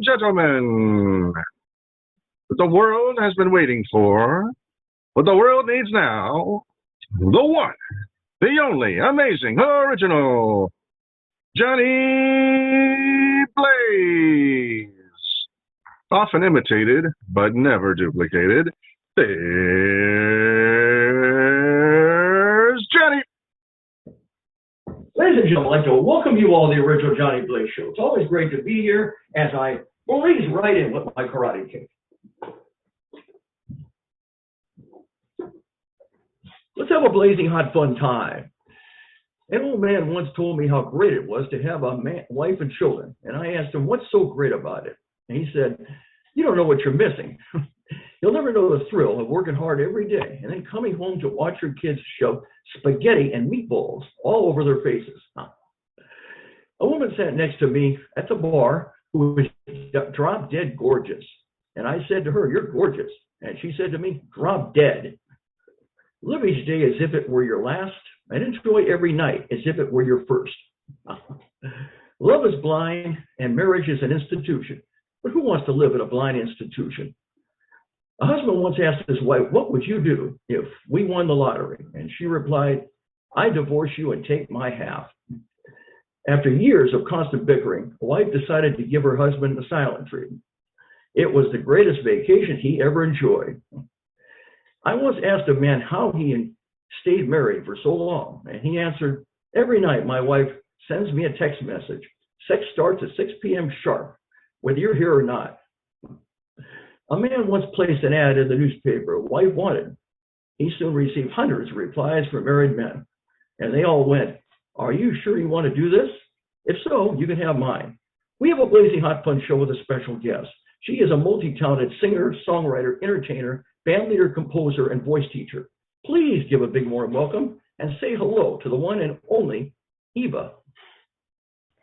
gentlemen, what the world has been waiting for, what the world needs now, the one, the only, amazing, original, Johnny Blaze. Often imitated, but never duplicated. There's Johnny. Ladies and gentlemen, I'd like to welcome you all to the original Johnny Blaze Show. It's always great to be here as I blaze right in with my karate kick. Let's have a blazing hot fun time. An old man once told me how great it was to have a wife and children, and I asked him, what's so great about it? And he said, you don't know what you're missing. You'll never know the thrill of working hard every day and then coming home to watch your kids shove spaghetti and meatballs all over their faces. A woman sat next to me at the bar who was drop dead gorgeous. And I said to her, you're gorgeous. And she said to me, drop dead. Live each day as if it were your last, and enjoy every night as if it were your first. Love is blind and marriage is an institution. But who wants to live in a blind institution? A husband once asked his wife, what would you do if we won the lottery? And she replied, I divorce you and take my half. After years of constant bickering, the wife decided to give her husband the silent treatment. It was the greatest vacation he ever enjoyed. I once asked a man how he stayed married for so long, and he answered, every night my wife sends me a text message. Sex starts at 6 p.m. sharp, whether you're here or not. A man once placed an ad in the newspaper, wife wanted. He soon received hundreds of replies from married men, and they all went, are you sure you want to do this? If so, you can have mine. We have a blazing hot fun show with a special guest. She is a multi-talented singer, songwriter, entertainer, band leader, composer, and voice teacher. Please give a big warm welcome and say hello to the one and only Eva.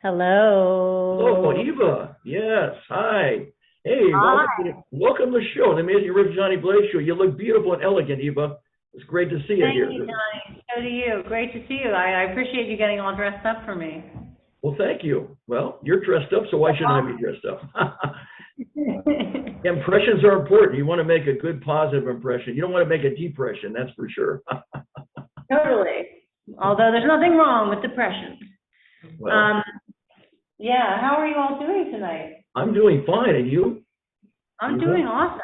Hello. Hello, Eva. Yes. Hi. Hey, Hi. welcome to the show. The Amazing Original Johnny Blaze Show. You look beautiful and elegant, Eva. It's great to see you here. Thank you, Johnny. So do you. Great to see you. I appreciate you getting all dressed up for me. Well, thank you. Well, you're dressed up, so why shouldn't I be dressed up? Impressions are important. You want to make a good, positive impression. You don't want to make a depression, that's for sure. Totally. Although there's nothing wrong with depression. Well, yeah, how are you all doing tonight? I'm doing fine, and you? I'm doing awesome.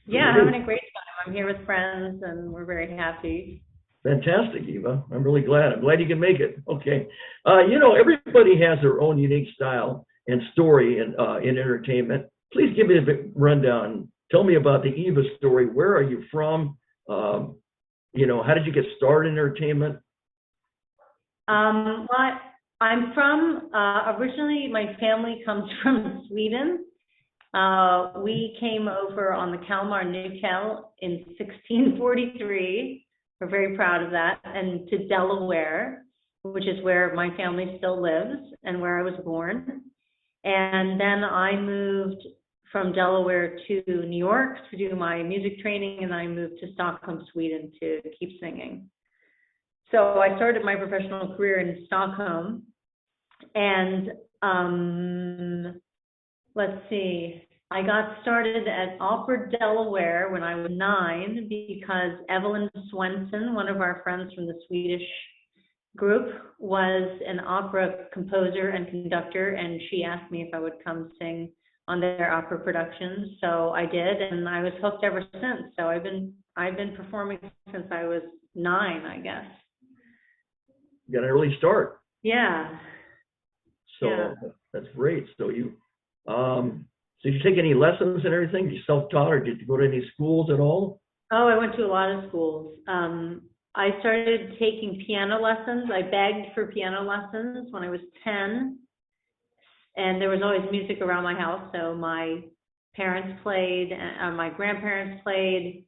Yeah, Great. having a great time. I'm here with friends, and we're very happy. Fantastic, Eva. I'm really glad. I'm glad you can make it. Okay. You know, everybody has their own unique style and story in entertainment. Please give me a bit rundown. Tell me about the Eva story. Where are you from? You know, how did you get started in entertainment? Well, I'm from, originally my family comes from Sweden. We came over on the Kalmar Nyckel in 1643. We're very proud of that. And to Delaware, which is where my family still lives and where I was born. And then I moved from Delaware to New York to do my music training, and I moved to Stockholm, Sweden to keep singing. So I started my professional career in Stockholm, and let's see, I got started at Opera Delaware when I was 9 because Evelyn Swenson, one of our friends from the Swedish group, was an opera composer and conductor, and she asked me if I would come sing on their opera productions. So I did, and I was hooked ever since. So I've been performing since I was 9, I guess. You got an early start. Yeah. So Yeah. That's great. So you, did you take any lessons and everything? Did you self-taught, or did you go to any schools at all? Oh, I went to a lot of schools. I started taking piano lessons. I begged for piano lessons when I was 10. And there was always music around my house. So my parents played, my grandparents played,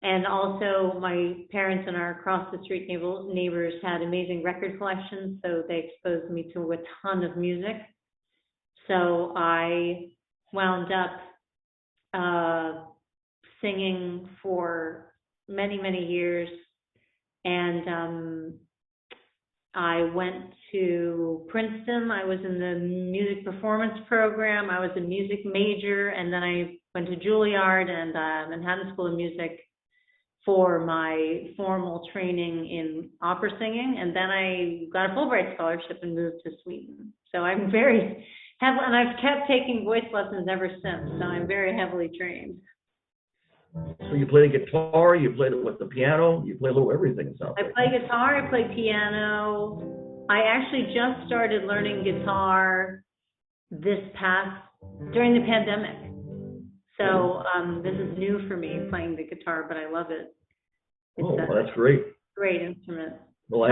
and also my parents and our across the street neighbors had amazing record collections. So they exposed me to a ton of music. So I wound up singing for many, many years. And I went to Princeton. I was in the music performance program. I was a music major, and then I went to Juilliard and Manhattan School of Music for my formal training in opera singing. And then I got a Fulbright scholarship and moved to Sweden. So I'm very heavily, and I've kept taking voice lessons ever since. So I'm very heavily trained. So you play the guitar, you play with the piano, you play a little everything. I play guitar, I play piano. I actually just started learning guitar during the pandemic. So this is new for me, playing the guitar, but I love it. It's well, that's great. Great instrument. Well,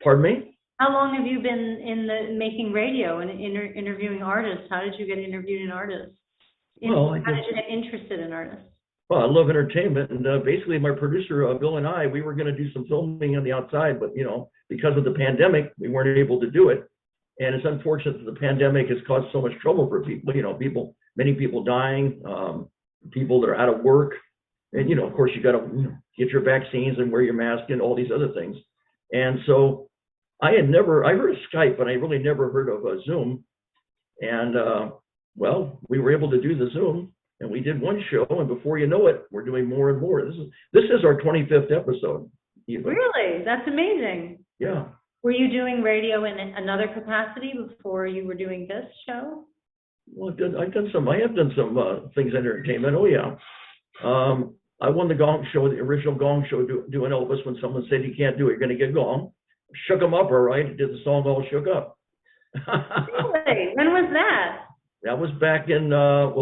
pardon me? How long have you been making radio and interviewing artists? How did you get interviewed in artists? How did you get interested in artists? Well, I love entertainment, and basically my producer, Bill, and I, we were going to do some filming on the outside, but, because of the pandemic, we weren't able to do it. And it's unfortunate that the pandemic has caused so much trouble for people, many people dying, people that are out of work. And, of course, you got to get your vaccines and wear your mask and all these other things. And so I heard of Skype, but I really never heard of Zoom. And, well, we were able to do the Zoom, and we did one show, and before you know it, we're doing more and more. This is our 25th episode. Eva. Really? That's amazing. Yeah. Were you doing radio in another capacity before you were doing this show? Well, I have done some things in entertainment. Oh, yeah. I won the Gong Show, the original Gong Show, doing Elvis when someone said you can't do it, you're going to get gong. Shook them up, all right. Did the song All Shook Up. Really? When was that? That was back in,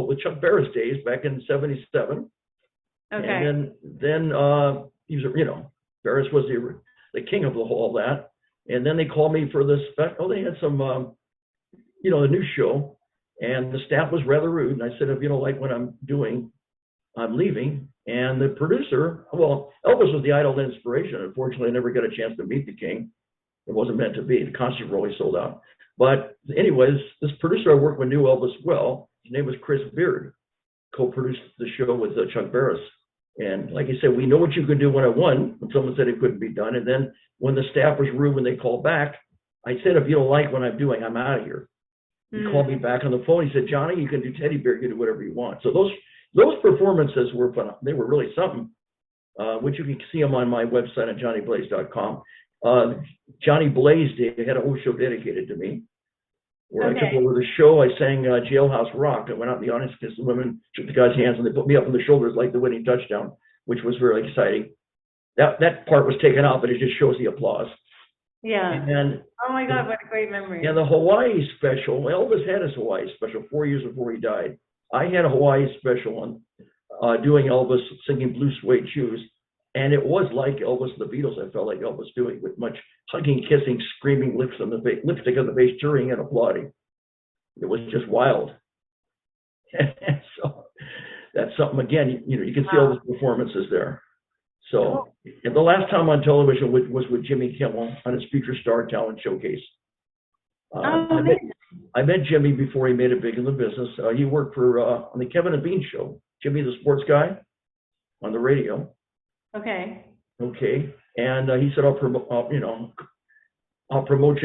with Chuck Barris days, back in '77. Okay. And then he was, Barris was the king of all that. And then they called me for this, they had some, a new show, and the staff was rather rude. And I said, if you don't like what I'm doing, I'm leaving. And the producer, Elvis was the idol inspiration. Unfortunately, I never got a chance to meet the king. It wasn't meant to be. The concert really sold out. But anyways, this producer I worked with knew Elvis well. His name was Chris Beard, co-produced the show with Chuck Barris. And like I said, we know what you could do when I won, when someone said it couldn't be done. And then when the staff was rude, when they called back, I said, if you don't like what I'm doing, I'm out of here. He called me back on the phone. He said, Johnny, you can do Teddy Bear, you can do whatever you want. So those performances were fun. They were really something, which you can see them on my website at johnnyblaze.com. Johnny Blaze Day had a whole show dedicated to me, where I took over the show. I sang Jailhouse Rock. I went out in the audience, kissed the women, shook the guys' hands, and they put me up on the shoulders like the winning touchdown, which was very exciting. That part was taken out, but it just shows the applause. Yeah. And oh my God, what a great memory. And the Hawaii special, Elvis had his Hawaii special 4 years before he died. I had a Hawaii special on doing Elvis singing Blue Suede Shoes. And it was like Elvis and the Beatles. I felt like Elvis doing, with much hugging, kissing, screaming, lipstick on the face, cheering and applauding. It was just wild. And so that's something, again, you can see all the performances there. So and the last time on television was with Jimmy Kimmel on his Future Star Talent Showcase. I met Jimmy before he made it big in the business. He worked for on the Kevin and Bean show. Jimmy, the sports guy, on the radio. Okay. And he said, I'll promote you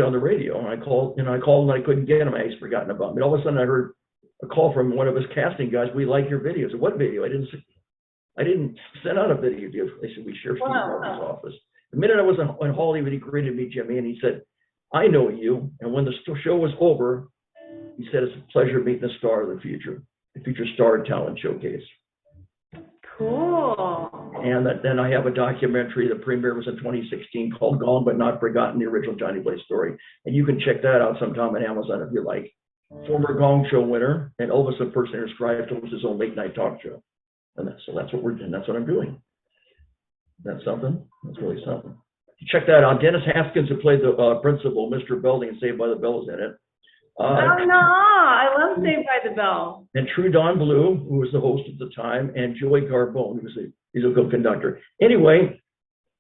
on the radio. And I called and I couldn't get him. He's forgotten about me. All of a sudden I heard a call from one of his casting guys. We like your videos. I said, what video? I didn't send out a video. They said, we share Steve Harvey's office. The minute I was in Hollywood, he greeted me, Jimmy, and he said, I know you. And when the show was over, he said, it's a pleasure meeting the star of the Future Star Talent Showcase. Cool. And then I have a documentary. The premiere was in 2016 called Gone But Not Forgotten, the original Johnny Blaze story. And you can check that out sometime on Amazon if you like. Former Gong Show winner and Elvis impersonator scribe to his own late night talk show. And that's what we're doing. That's what I'm doing. That's something. That's really something. Check that out. Dennis Haskins, who played the principal, Mr. Belding, and Saved by the Bell, is in it. Oh no, I love Saved by the Bell. And True Don Blue, who was the host at the time, and Joey Carbone, he's a good conductor. Anyway,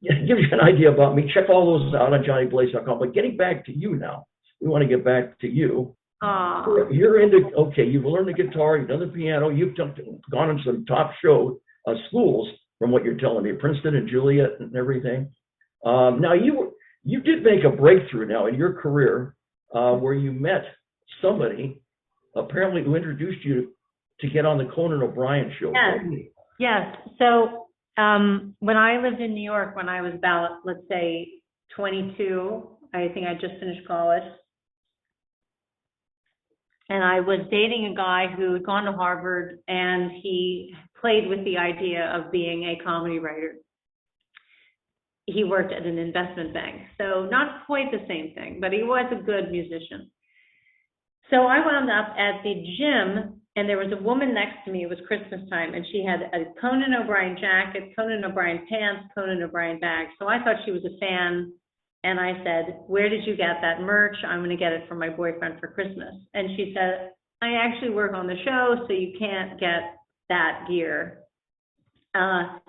it gives you an idea about me. Check all those out on johnnyblaze.com. But getting back to you now, we want to get back to you. You're into, you've learned the guitar, you've done the piano, you've gone on some top schools, from what you're telling me, Princeton and Juilliard and everything. Now, you did make a breakthrough now in your career where you met somebody apparently who introduced you to get on the Conan O'Brien show. Yes. Yes. So when I lived in New York, when I was about, let's say, 22, I think I just finished college. And I was dating a guy who had gone to Harvard, and he played with the idea of being a comedy writer. He worked at an investment bank, so not quite the same thing, but he was a good musician. So I wound up at the gym, and there was a woman next to me. It was Christmas time, and she had a Conan O'Brien jacket, Conan O'Brien pants, Conan O'Brien bag. So I thought she was a fan. And I said, where did you get that merch? I'm going to get it for my boyfriend for Christmas. And she said, I actually work on the show, so you can't get that gear. And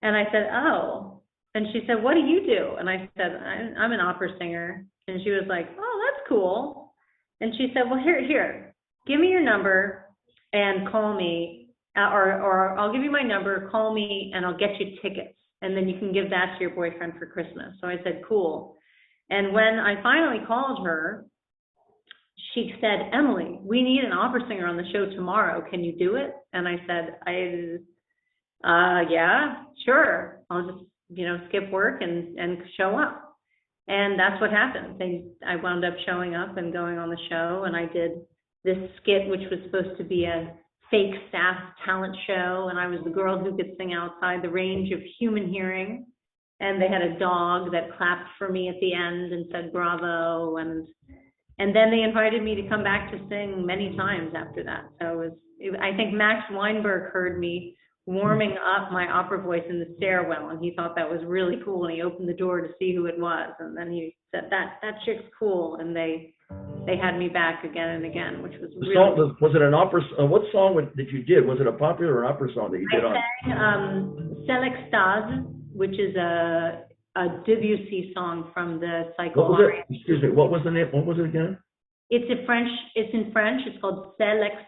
I said, oh. And she said, what do you do? And I said, I'm an opera singer. And she was like, oh, that's cool. And she said, well, here, give me your number and call me, or I'll give you my number, call me, and I'll get you tickets. And then you can give that to your boyfriend for Christmas. So I said, cool. And when I finally called her, she said, Emily, we need an opera singer on the show tomorrow. Can you do it? And I said, yeah, sure. I'll just, skip work and show up. And that's what happened. I wound up showing up and going on the show, and I did this skit, which was supposed to be a fake staff talent show, and I was the girl who could sing outside the range of human hearing. And they had a dog that clapped for me at the end and said bravo, and then they invited me to come back to sing many times after that. So I think Max Weinberg heard me warming up my opera voice in the stairwell, and he thought that was really cool, and he opened the door to see who it was, and then he said, that chick's cool, and they had me back again and again, which was really cool. Was it an opera? What song that you did? Was it a popular opera song that you did? I sang C'est l'Extase, which is a Debussy song from the Cycle. Excuse me, what was the name? What was it again? It's in French. It's called C'est l'Extase.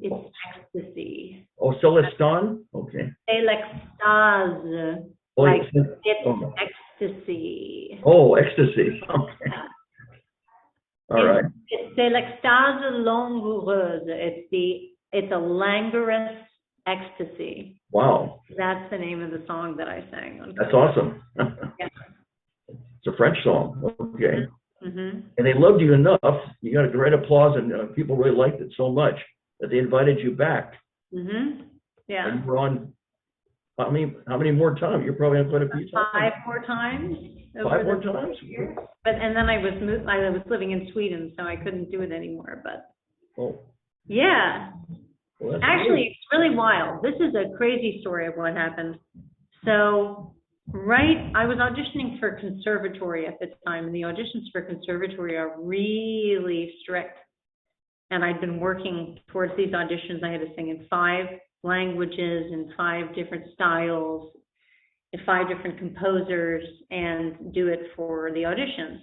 It's ecstasy. Oh, Celestin? Okay. C'est l'Extase. Oh, like it's ecstasy. Oh, ecstasy. Okay. All right. C'est l'Extase langoureuse. It's a languorous ecstasy. Wow. That's the name of the song that I sang. That's awesome. Yeah. It's a French song. Okay. Mm-hmm. And they loved you enough. You got a great applause, and people really liked it so much that they invited you back. Mm-hmm. Yeah. And you were on. How many more times? You're probably on quite a few times. 5 more times. 5 more times. And then I was living in Sweden, so I couldn't do it anymore. But oh. Yeah. Well, actually, it's really wild. This is a crazy story of what happened. So, I was auditioning for conservatory at the time, and the auditions for conservatory are really strict. And I'd been working towards these auditions. I had to sing in 5 languages, in 5 different styles, in 5 different composers, and do it for the auditions.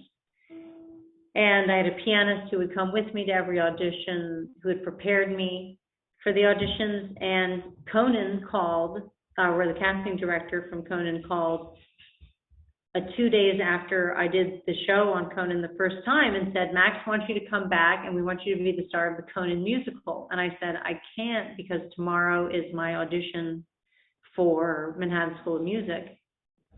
And I had a pianist who would come with me to every audition, who had prepared me for the auditions. And Conan called, or the casting director from Conan called 2 days after I did the show on Conan the first time and said, Max wants you to come back, and we want you to be the star of the Conan musical. And I said, I can't, because tomorrow is my audition for Manhattan School of Music.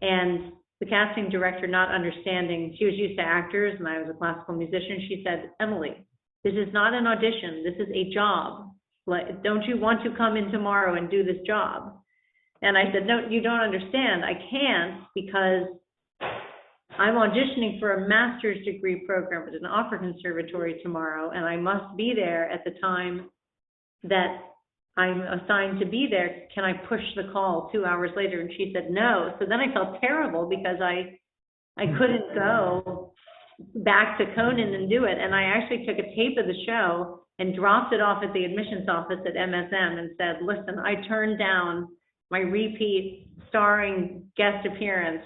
And the casting director, not understanding, she was used to actors and I was a classical musician, she said, Emily, this is not an audition, this is a job. Like, don't you want to come in tomorrow and do this job? And I said, no, you don't understand. I can't, because I'm auditioning for a master's degree program at an opera conservatory tomorrow, and I must be there at the time that I'm assigned to be there. Can I push the call 2 hours later? And she said no. So then I felt terrible because I couldn't go back to Conan and do it. And I actually took a tape of the show and dropped it off at the admissions office at MSM and said, listen, I turned down my repeat starring guest appearance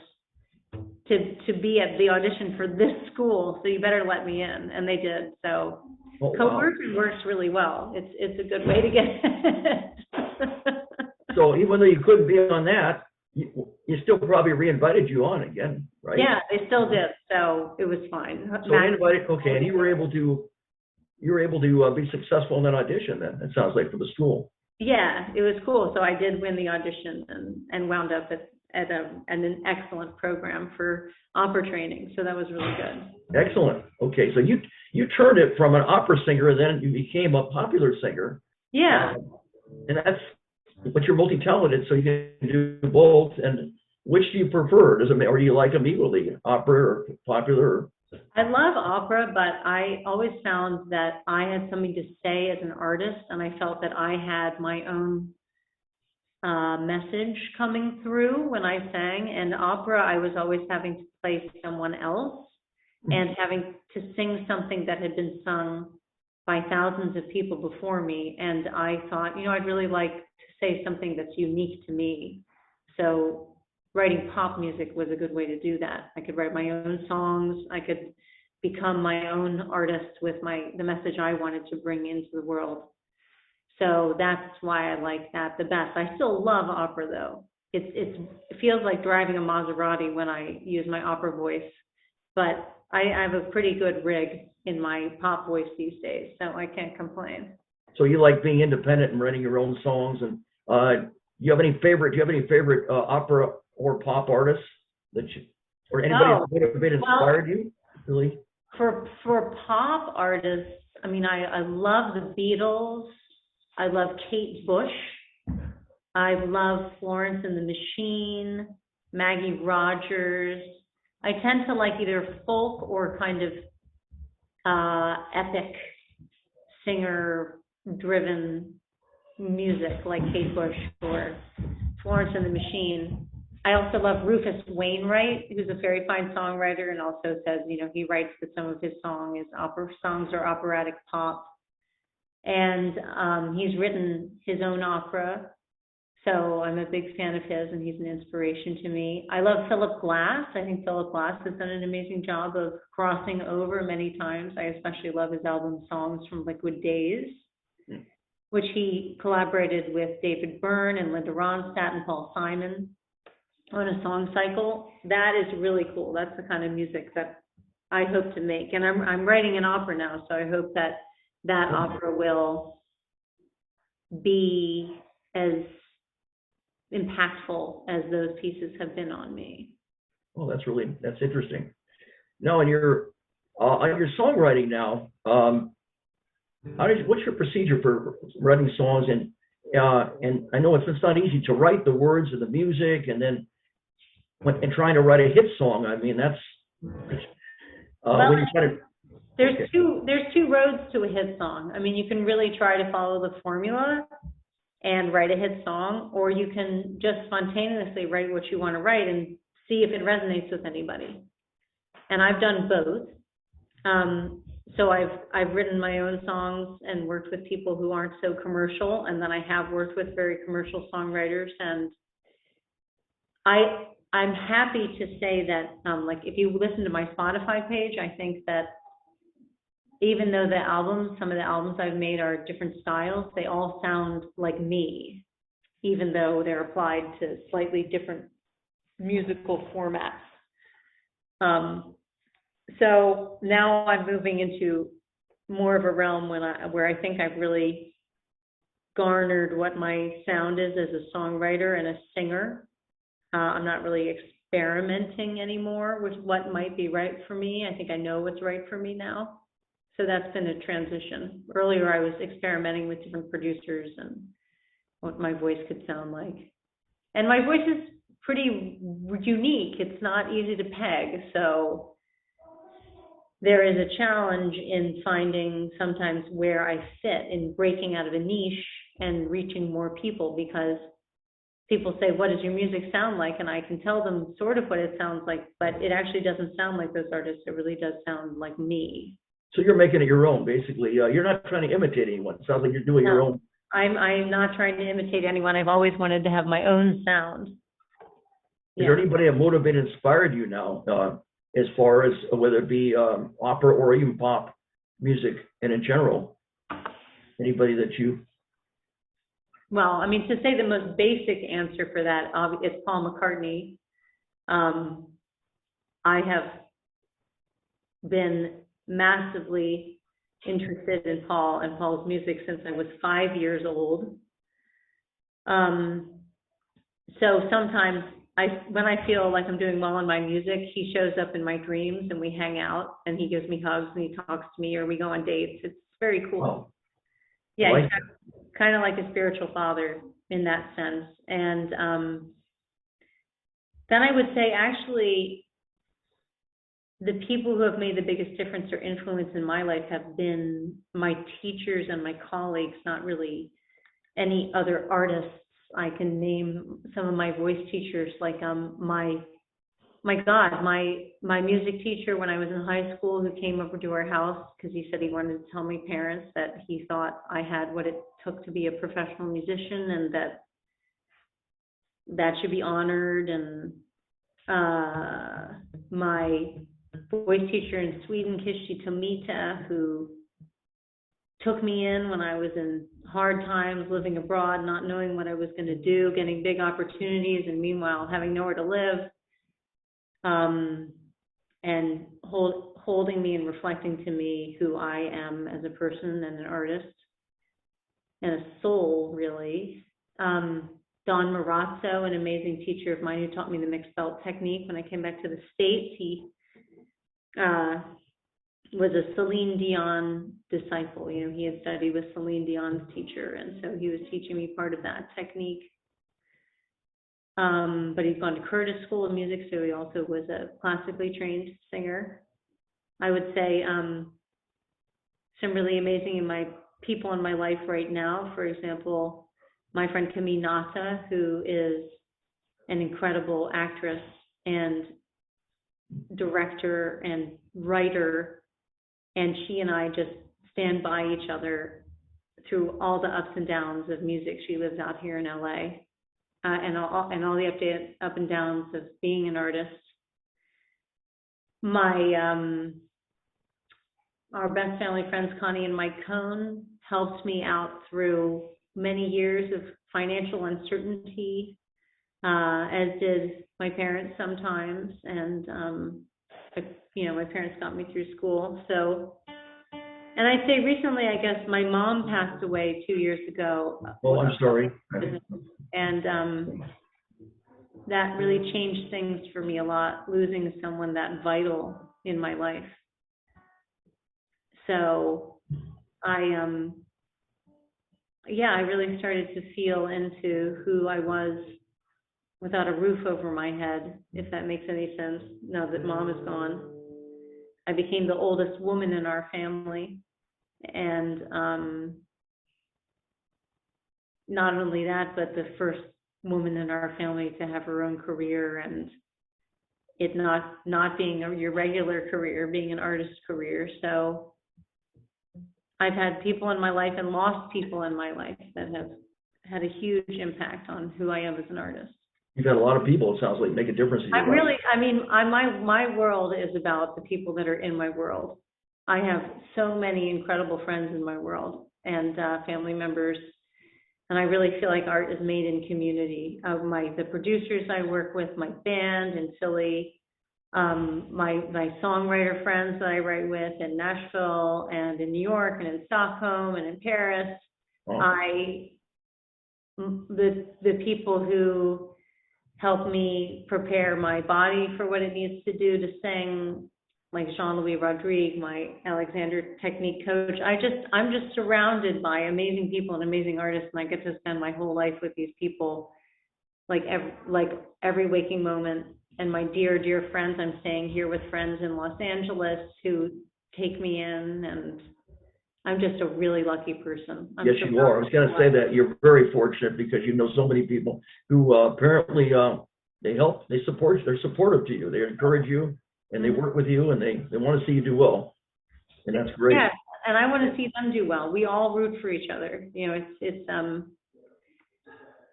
to be at the audition for this school, so you better let me in. And they did. So co-working works really well. It's a good way to get So even though you couldn't be on that, you still probably re-invited you on again, right? Yeah, they still did, so it was fine. So they invited, okay, and you were able to be successful in that audition then, it sounds like, for the school. Yeah, it was cool. So I did win the audition and wound up at an excellent program for opera training. So that was really good. Excellent. Okay, so you turned it from an opera singer, then you became a popular singer. Yeah. And but you're multi-talented, so you can do both. And which do you prefer? Or do you like them equally, opera or popular? Or? I love opera, but I always found that I had something to say as an artist, and I felt that I had my own message coming through when I sang. And opera, I was always having to play someone else and having to sing something that had been sung by thousands of people before me. And I thought, I'd really like to say something that's unique to me. So writing pop music was a good way to do that. I could write my own songs. I could become my own artist with the message I wanted to bring into the world. So that's why I like that the best. I still love opera though. It feels like driving a Maserati when I use my opera voice, but I have a pretty good rig in my pop voice these days, so I can't complain. So you like being independent and writing your own songs. And do you have any favorite opera or pop artists or anybody that would have inspired you? Really? For pop artists, I mean, I love the Beatles. I love Kate Bush. I love Florence and the Machine, Maggie Rogers. I tend to like either folk or kind of epic singer-driven music like Kate Bush or Florence and the Machine. I also love Rufus Wainwright, who's a very fine songwriter and also says, he writes that some of his songs are operatic pop. And he's written his own opera, so I'm a big fan of his, and he's an inspiration to me. I love Philip Glass. I think Philip Glass has done an amazing job of crossing over many times. I especially love his album Songs from Liquid Days, which he collaborated with David Byrne and Linda Ronstadt and Paul Simon on a song cycle. That is really cool. That's the kind of music that I hope to make. And I'm writing an opera now, so I hope that opera will be as impactful as those pieces have been on me. Well, that's interesting. Now, on your songwriting now, what's your procedure for writing songs? And I know it's not easy to write the words of the music, and then and trying to write a hit song. I mean, that's when you try to. There's two roads to a hit song. I mean, you can really try to follow the formula and write a hit song, or you can just spontaneously write what you want to write and see if it resonates with anybody. And I've done both. So I've written my own songs and worked with people who aren't so commercial, and then I have worked with very commercial songwriters. And I'm happy to say that, like, if you listen to my Spotify page, I think that even though some of the albums I've made are different styles, they all sound like me, even though they're applied to slightly different musical formats. So now I'm moving into more of a realm where I think I've really garnered what my sound is as a songwriter and a singer. I'm not really experimenting anymore with what might be right for me. I think I know what's right for me now. So that's been a transition. Earlier, I was experimenting with different producers and what my voice could sound like. And my voice is pretty unique. It's not easy to peg. So there is a challenge in finding sometimes where I fit in breaking out of a niche and reaching more people, because people say, what does your music sound like? And I can tell them sort of what it sounds like, but it actually doesn't sound like those artists. It really does sound like me. So you're making it your own, basically. You're not trying to imitate anyone. It sounds like you're doing your own. I'm not trying to imitate anyone. I've always wanted to have my own sound. Is there anybody that motivated, inspired you now, as far as whether it be opera or even pop music and in general? Anybody that you well, I mean, to say the most basic answer for that is Paul McCartney. I have been massively interested in Paul and Paul's music since I was 5 years old. So sometimes when I feel like I'm doing well in my music, he shows up in my dreams and we hang out and he gives me hugs and he talks to me or we go on dates. It's very cool. Wow. Yeah, Like he's kind of like a spiritual father in that sense. And then I would say actually the people who have made the biggest difference or influence in my life have been my teachers and my colleagues, not really any other artists. I can name some of my voice teachers, like my music teacher when I was in high school, who came over to our house because he said he wanted to tell my parents that he thought I had what it took to be a professional musician and that should be honored. And my voice teacher in Sweden, Kishti Tomita, who took me in when I was in hard times, living abroad, not knowing what I was going to do, getting big opportunities, and meanwhile having nowhere to live, and holding me and reflecting to me who I am as a person and an artist and a soul, really. Don Marazzo, an amazing teacher of mine who taught me the mixed belt technique when I came back to the States. He was a Celine Dion disciple. You know, he had studied with Celine Dion's teacher, and so he was teaching me part of that technique. But he's gone to Curtis School of Music, so he also was a classically trained singer. I would say some really amazing people in my life right now. For example, my friend Kami Nata, who is an incredible actress and director and writer, and she and I just stand by each other through all the ups and downs of music. She lives out here in LA, and all the up and downs of being an artist. Our best family friends, Connie and Mike Cohn, helped me out through many years of financial uncertainty, as did my parents sometimes. And, my parents got me through school. So, and I'd say recently, I guess my mom passed away 2 years ago. Oh, I'm sorry. And that really changed things for me a lot, losing someone that vital in my life. So I really started to feel into who I was without a roof over my head, if that makes any sense, now that mom is gone. I became the oldest woman in our family. And not only that, but the first woman in our family to have her own career, and it not being your regular career, being an artist's career. So I've had people in my life and lost people in my life that have had a huge impact on who I am as an artist. You've had a lot of people, it sounds like, make a difference in your life. My world is about the people that are in my world. I have so many incredible friends in my world and family members, and I really feel like art is made in community. The producers I work with, my band in Philly, my songwriter friends that I write with in Nashville and in New York and in Stockholm and in Paris. Oh. The people who help me prepare my body for what it needs to do to sing, like Jean-Louis Rodrigue, my Alexander technique coach. I'm just surrounded by amazing people and amazing artists, and I get to spend my whole life with these people, like every waking moment. And my dear, dear friends, I'm staying here with friends in Los Angeles who take me in, and I'm just a really lucky person. Yes, you are. I was going to say that you're very fortunate because you know so many people who apparently they help, they support you, they're supportive to you, they encourage you, and they work with you, and they want to see you do well, and that's great. Yeah, and I want to see them do well. We all root for each other. You know,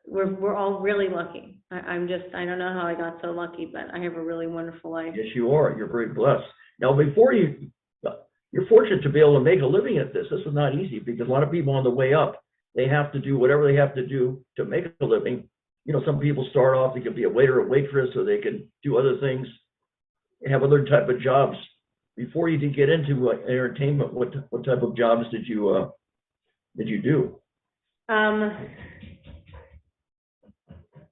we're all really lucky. I don't know how I got so lucky, but I have a really wonderful life. Yes, you are. You're very blessed. Now, you're fortunate to be able to make a living at this. This is not easy because a lot of people on the way up, they have to do whatever they have to do to make a living. You know, some people start off, they could be a waiter or waitress, or they can do other things, have other type of jobs. Before you did get into entertainment, what type of jobs did you do?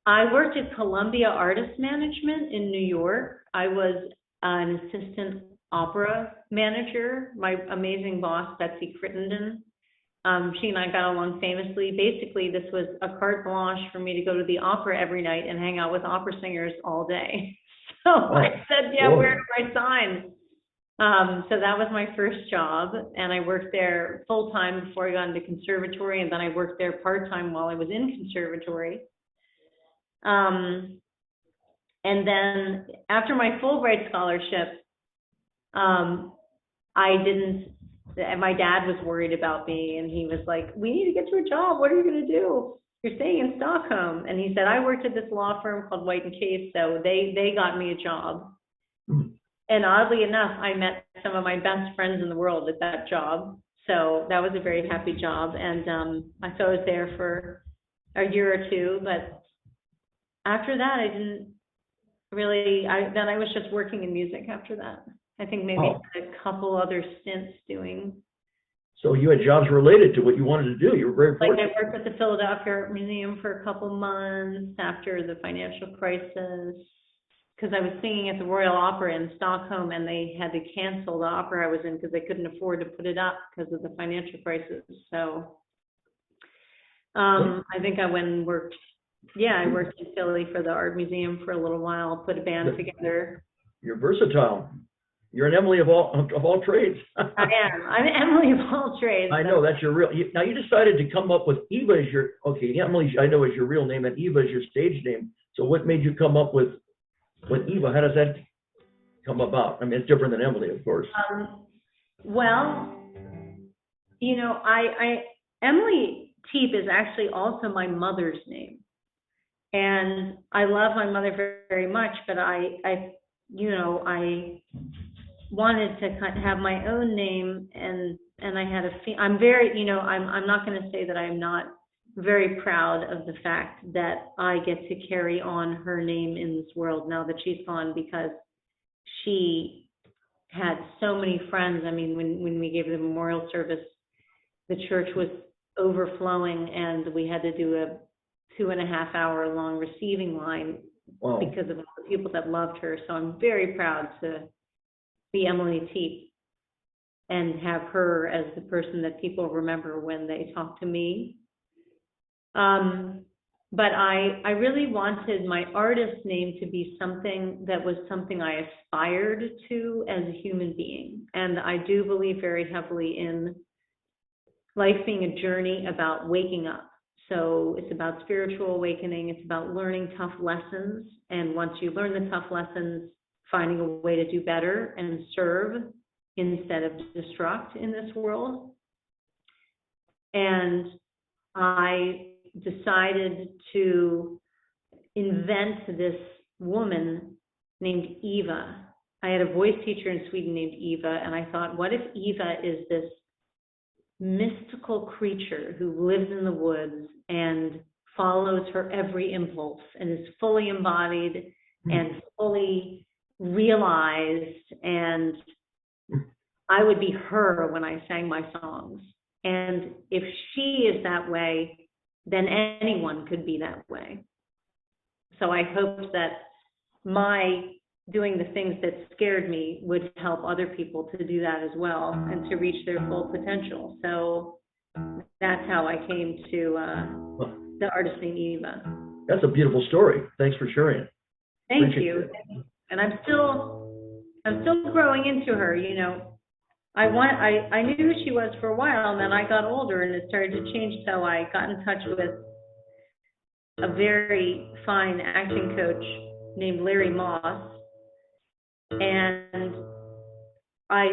I worked at Columbia Artist Management in New York. I was an assistant opera manager. My amazing boss, Betsy Crittenden, she and I got along famously. Basically, this was a carte blanche for me to go to the opera every night and hang out with opera singers all day. So I said, yeah, where do I sign? So that was my first job, and I worked there full-time before I got into conservatory, and then I worked there part-time while I was in conservatory. And then after my Fulbright scholarship, my dad was worried about me, and he was like, we need to get you a job. What are you going to do? You're staying in Stockholm. And he said, I worked at this law firm called White and Case, so they got me a job. And oddly enough, I met some of my best friends in the world at that job. So that was a very happy job. And so I was there for a year or two, but after that, I didn't really, then I was just working in music after that. I think maybe a couple other stints doing. So you had jobs related to what you wanted to do. You were very fortunate. Like I worked at the Philadelphia Art Museum for a couple months after the financial crisis, because I was singing at the Royal Opera in Stockholm, and they had to cancel the opera I was in because they couldn't afford to put it up because of the financial crisis. So I think I went and worked. Yeah, I worked in Philly for the art museum for a little while, put a band together. You're versatile. You're an Emily of all trades. I am. I'm Emily of all trades. I know, that's your real. Now you decided to come up with Eva as your, Emily I know is your real name, and Eva is your stage name. So what made you come up with Eva? How does that come about? I mean, it's different than Emily, of course. Well, you know, Emily Teep is actually also my mother's name. And I love my mother very, very much, but I wanted to kind of have my own name, and I had I'm very, I'm not going to say that I'm not very proud of the fact that I get to carry on her name in this world now that she's gone, because she had so many friends. I mean, when we gave the memorial service, the church was overflowing, and we had to do a 2.5-hour long receiving line. Wow. Because of all the people that loved her. So I'm very proud to be Emily Teep and have her as the person that people remember when they talk to me. But I really wanted my artist name to be something that was something I aspired to as a human being. And I do believe very heavily in life being a journey about waking up. So it's about spiritual awakening. It's about learning tough lessons. And once you learn the tough lessons, finding a way to do better and serve instead of destruct in this world. And I decided to invent this woman named Eva. I had a voice teacher in Sweden named Eva, and I thought, what if Eva is this mystical creature who lives in the woods and follows her every impulse and is fully embodied and fully realized, and I would be her when I sang my songs. And if she is that way, then anyone could be that way. So I hoped that my doing the things that scared me would help other people to do that as well and to reach their full potential. So that's how I came to the artist named Eva. That's a beautiful story. Thanks for sharing it. Thank you. And I'm still growing into her, you know. I knew who she was for a while, and then I got older and it started to change. So I got in touch with a very fine acting coach named Larry Moss. And I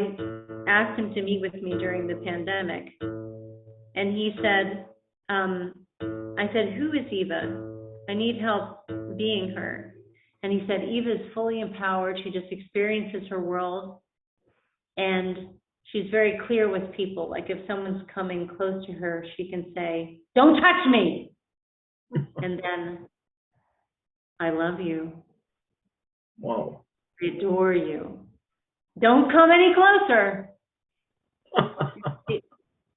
asked him to meet with me during the pandemic. And he said, I said, who is Eva? I need help being her. And he said, Eva is fully empowered. She just experiences her world. And she's very clear with people. Like if someone's coming close to her, she can say, "Don't touch me." And then, "I love you. Wow. I adore you. Don't come any closer."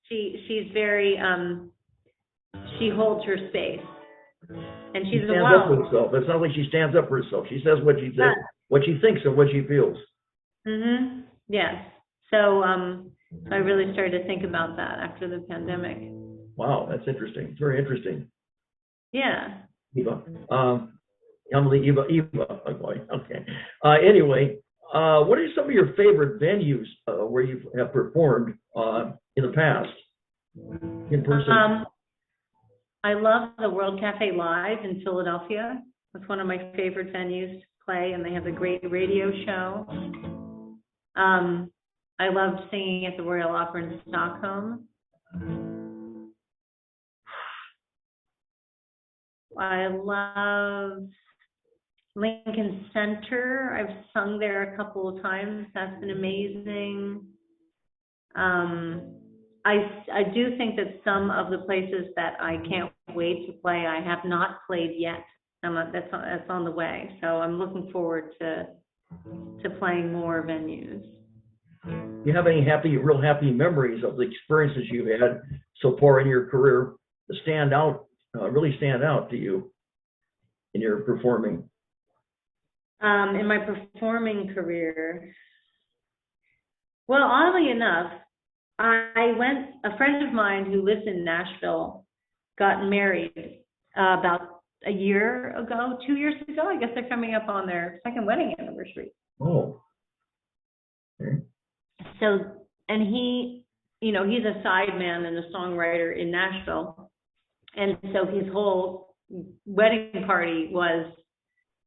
She's very, she holds her space. And She she's a stands up for wild. herself. It's not like she stands up for herself. She says what she says, what she thinks and what she feels. Yes. So, I really started to think about that after the pandemic. Wow, that's interesting. It's very interesting. Yeah. Eva. Emily, Eva. Oh boy. Okay. Anyway, what are some of your favorite venues where you have performed in the past, in person? I love the World Cafe Live in Philadelphia. That's one of my favorite venues to play, and they have a great radio show. I loved singing at the Royal Opera in Stockholm. I love Lincoln Center. I've sung there a couple of times. That's been amazing. I do think that some of the places that I can't wait to play, I have not played yet. That's on the way. So I'm looking forward to playing more venues. Do you have any real happy memories of the experiences you've had so far in your career that stand out, really stand out to you in your performing? In my performing career, well, oddly enough, a friend of mine who lives in Nashville got married about a year ago, 2 years ago. I guess they're coming up on their second wedding anniversary. Oh. Okay. So, and he, he's a sideman and a songwriter in Nashville. And so his whole wedding party was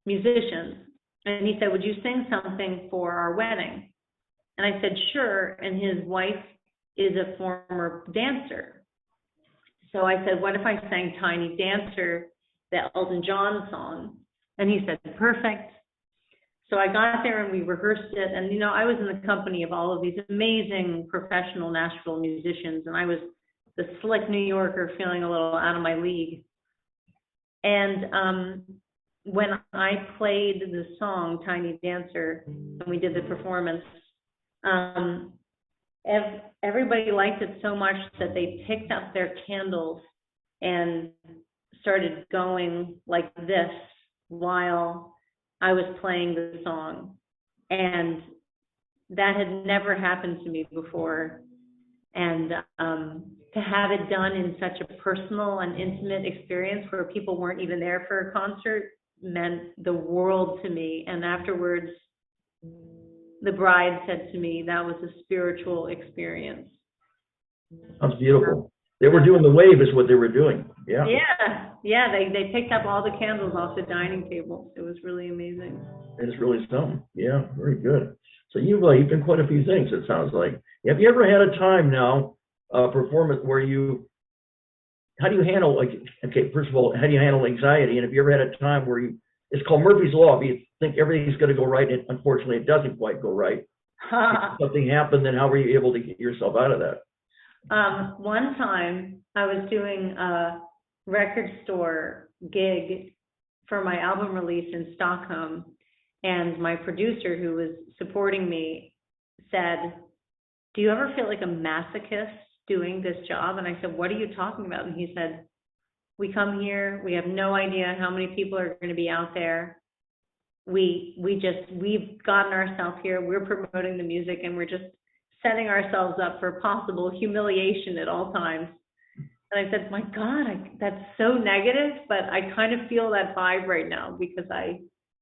musicians. And he said, "Would you sing something for our wedding?" And I said, "Sure." And his wife is a former dancer. So I said, "What if I sang Tiny Dancer, the Elton John song?" And he said, "Perfect." So I got there and we rehearsed it. And, I was in the company of all of these amazing professional Nashville musicians. And I was the slick New Yorker feeling a little out of my league. And when I played the song Tiny Dancer, and we did the performance, everybody liked it so much that they picked up their candles and started going like this while I was playing the song. And that had never happened to me before. And to have it done in such a personal and intimate experience where people weren't even there for a concert meant the world to me. And afterwards, the bride said to me, that was a spiritual experience. That's beautiful. They were doing the wave is what they were doing. Yeah. Yeah. They picked up all the candles off the dining table. It was really amazing. It's really something. Yeah, very good. So you've done quite a few things, it sounds like. Have you ever had a time now, performance where how do you handle, first of all, how do you handle anxiety? And have you ever had a time where it's called Murphy's Law, if you think everything's going to go right, and unfortunately it doesn't quite go right. Something happened, then how were you able to get yourself out of that? One time I was doing a record store gig for my album release in Stockholm, and my producer, who was supporting me, said, "Do you ever feel like a masochist doing this job?" And I said, "What are you talking about?" And he said, "We come here, we have no idea how many people are going to be out there. We've gotten ourselves here, we're promoting the music, and we're just setting ourselves up for possible humiliation at all times." And I said, "My God, that's so negative, but I kind of feel that vibe right now because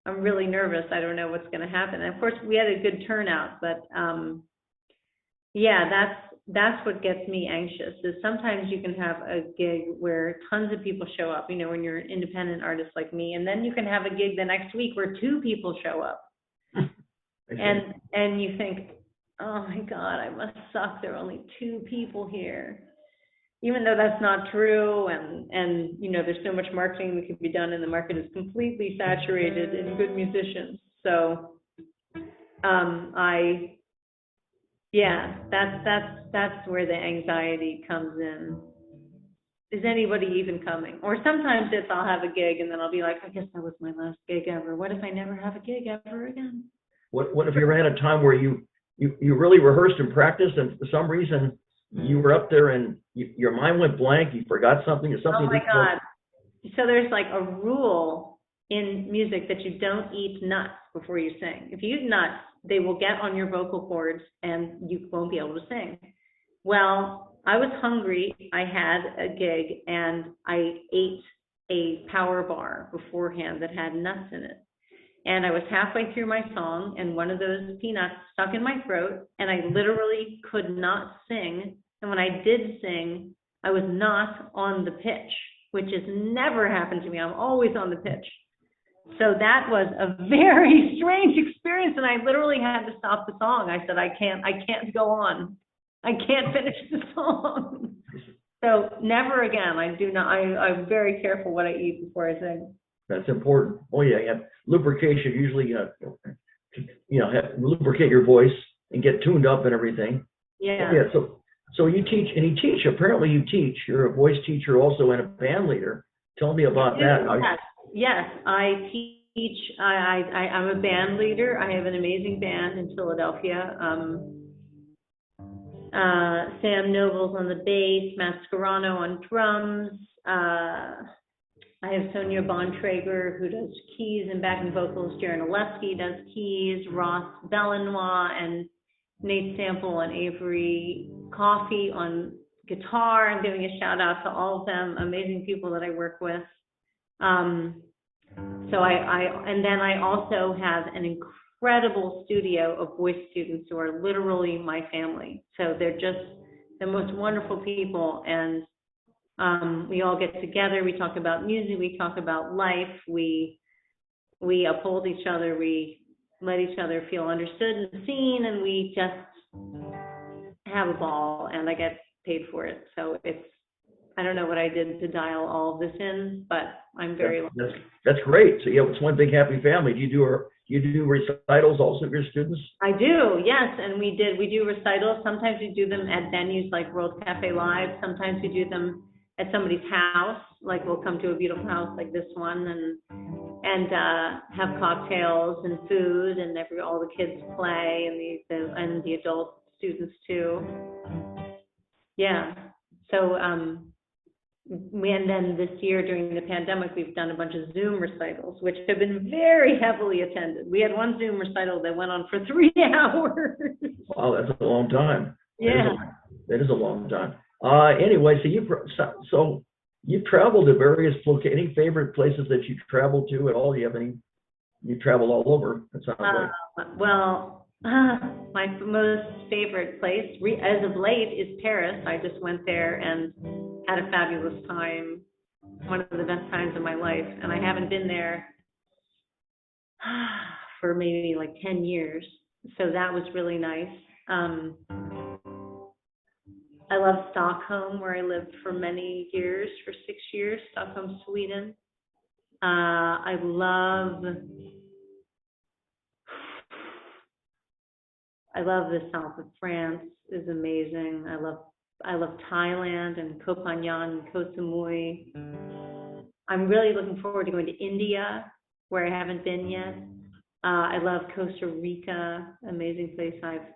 I'm really nervous. I don't know what's going to happen." And of course, we had a good turnout, but yeah, that's what gets me anxious, is sometimes you can have a gig where tons of people show up, when you're an independent artist like me, and then you can have a gig the next week where 2 people show up. And you think, "Oh my God, I must suck. There are only 2 people here." Even though that's not true, and there's so much marketing that can be done, and the market is completely saturated in good musicians. So Yeah, that's where the anxiety comes in. Is anybody even coming? Or sometimes it's I'll have a gig and then I'll be like, I guess that was my last gig ever. What if I never have a gig ever again? What if you ever had a time where you really rehearsed and practiced, and for some reason you were up there and your mind went blank, you forgot something or something? Oh my God. So there's like a rule in music that you don't eat nuts before you sing. If you eat nuts, they will get on your vocal cords and you won't be able to sing. Well, I was hungry. I had a gig and I ate a power bar beforehand that had nuts in it. And I was halfway through my song and one of those peanuts stuck in my throat and I literally could not sing. And when I did sing, I was not on the pitch, which has never happened to me. I'm always on the pitch. So that was a very strange experience. And I literally had to stop the song. I said, I can't go on. I can't finish the song. So never again. I'm very careful what I eat before I sing. That's important. Oh yeah, yeah. Lubrication usually, lubricate your voice and get tuned up and everything. Yeah. Yeah. So you teach, and you teach. Apparently, you teach. You're a voice teacher also and a band leader. Tell me about that. Yes, I teach. I'm a band leader. I have an amazing band in Philadelphia. Sam Noble's on the bass, Matt Scarano on drums. I have Sonia Bontrager, who does keys and backing vocals. Jaron Oleski does keys. Ross Belenois and Nate Sample and Avery Coffey on guitar. I'm giving a shout out to all of them, amazing people that I work with. And then I also have an incredible studio of voice students who are literally my family. So they're just the most wonderful people, and we all get together, we talk about music, we talk about life, we uphold each other, we let each other feel understood and seen, and we just have a ball, and I get paid for it. So I don't know what I did to dial all of this in, but I'm very lucky. That's great. So yeah, it's one big happy family. Do you do recitals also for your students? I do, yes, and we do recitals. Sometimes we do them at venues like World Cafe Live. Sometimes we do them at somebody's house, like we'll come to a beautiful house like this one and have cocktails and food, and all the kids play, and the adult students too. Yeah. So and then this year during the pandemic, we've done a bunch of Zoom recitals, which have been very heavily attended. We had one Zoom recital that went on for 3 hours. Wow, that's a long time. Yeah. That is a long time. Anyway, so you've traveled to various locations. Any favorite places that you traveled to at all? You traveled all over, it sounds like. Well, my most favorite place as of late is Paris. I just went there and had a fabulous time, one of the best times of my life. And I haven't been there for maybe like 10 years. So that was really nice. I love Stockholm, where I lived for many years, for 6 years, Stockholm, Sweden. I love the south of France, is amazing. I love Thailand and Koh Phangan and Koh Samui. I'm really looking forward to going to India, where I haven't been yet. I love Costa Rica, amazing place I've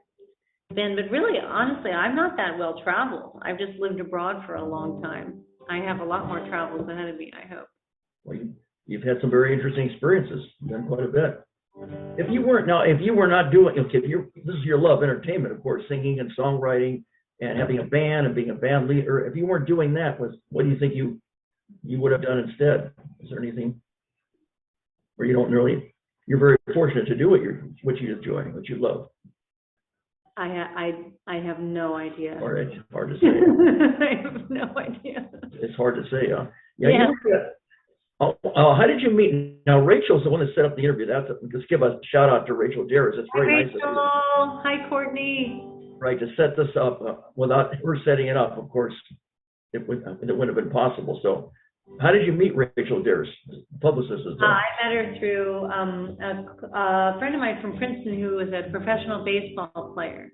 been. But really, honestly, I'm not that well traveled. I've just lived abroad for a long time. I have a lot more travels ahead of me, I hope. Well, you've had some very interesting experiences. You've done quite a bit. If you were not doing, this is your love, entertainment, of course, singing and songwriting and having a band and being a band leader. If you weren't doing that, what do you think you would have done instead? Is there anything where you're very fortunate to do what you enjoy, what you love? I have no idea. Hard to say. I have no idea. It's hard to say, huh? Yeah. How did you meet? Now, Rachel's the one that set up the interview. Let's give a shout out to Rachel Darris. It's very nice. Rachel. Hi, Courtney. Right, to set this up without her setting it up, of course, it wouldn't have been possible. So, how did you meet Rachel Darris, publicist? I met her through a friend of mine from Princeton who was a professional baseball player.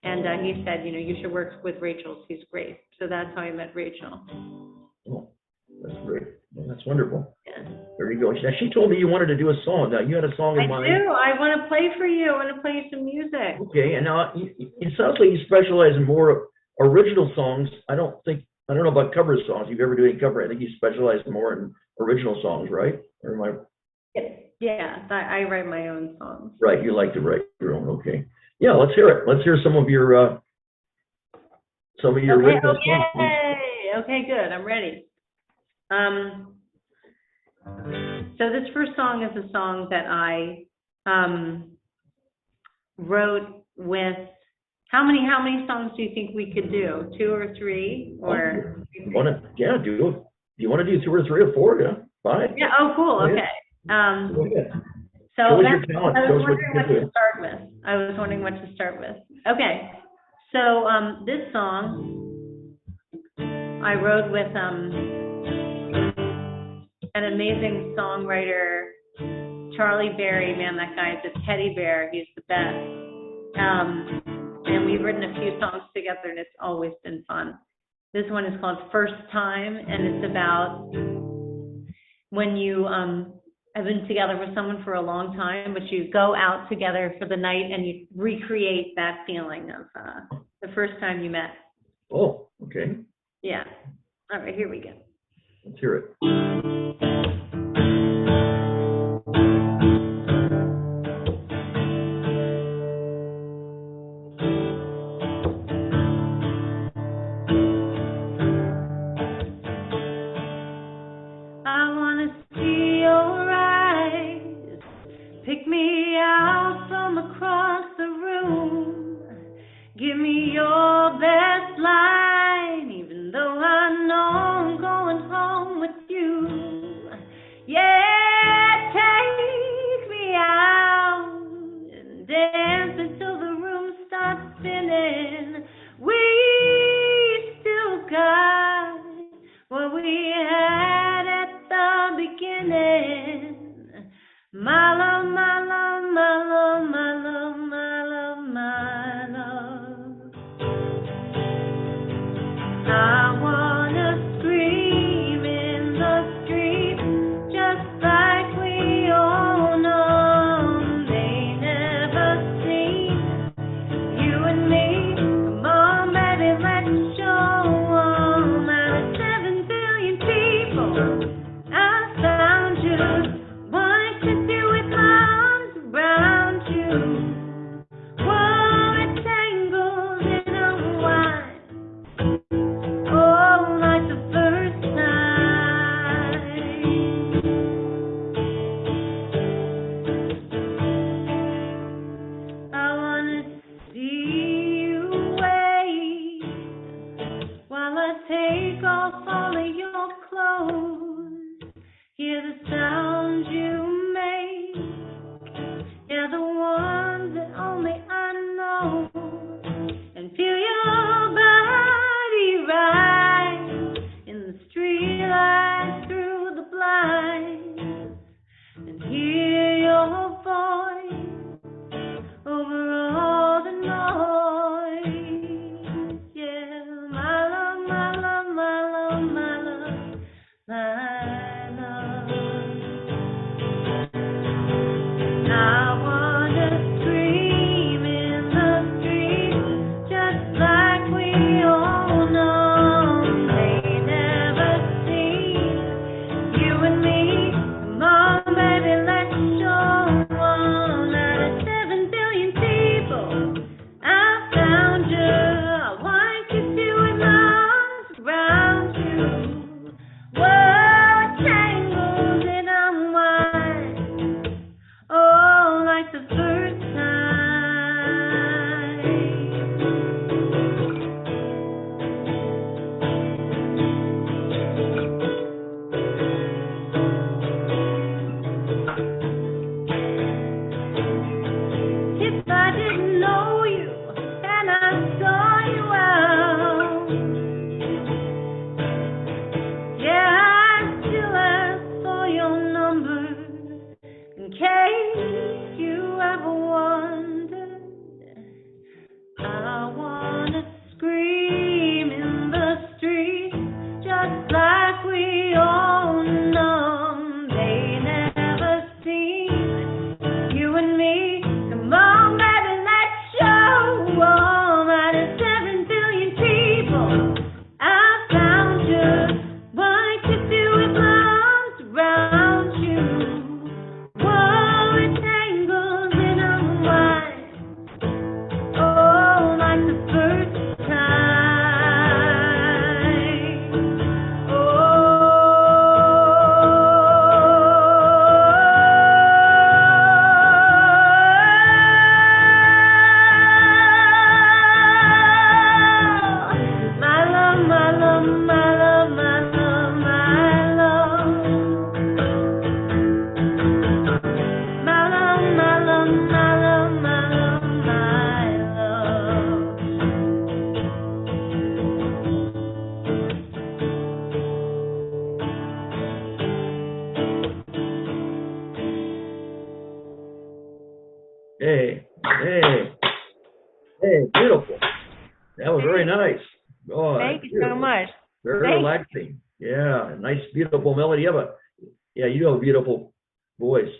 And he said, you know, you should work with Rachel. She's great. So that's how I met Rachel. Oh, that's great. Well, that's wonderful. Yeah. There you go. Now, she told me you wanted to do a song. Now, you had a song in mind. I do. I want to play for you. I want to play you some music. Okay, and now it sounds like you specialize in more original songs. I don't know about cover songs. If you ever do any cover, I think you specialize more in original songs, right? Or am I? Yeah, I write my own songs. Right, you like to write your own. Okay. Yeah, let's hear it. Let's hear some of your original songs. Okay, good. I'm ready. So this first song is a song that I wrote with. How many songs do you think we could do? 2 or 3 or? Yeah, do you want to do 2 or 3 or 4? Yeah, fine. Yeah. Oh, cool. Okay. So I was wondering what to start with. Okay. So this song I wrote with an amazing songwriter, Charlie Berry. Man, that guy is a teddy bear. He's the best. And we've written a few songs together, and it's always been fun. This one is called First Time, and it's about when you have been together with someone for a long time, but you go out together for the night and you recreate that feeling of the first time you met. Oh, okay. Yeah. All right, here we go. Let's hear it. Pick me out from across the room. Give me your best line, even though I know I'm going home with you. Yeah, take me out and dance until the room starts spinning. We still got what we had at the beginning. My love, my love, my love, my love, my love, my love. I wanna scream in the street, just like we all know. They never seen you and me. Come on, baby, let's show 'em. Out of 7 billion people, I found you. While I take off all of your clothes, Hey, hey, beautiful. That was very nice. Oh, Thank you so beautiful. much. Very Thank you. relaxing. Yeah, nice, beautiful melody. Yeah, you have a beautiful voice.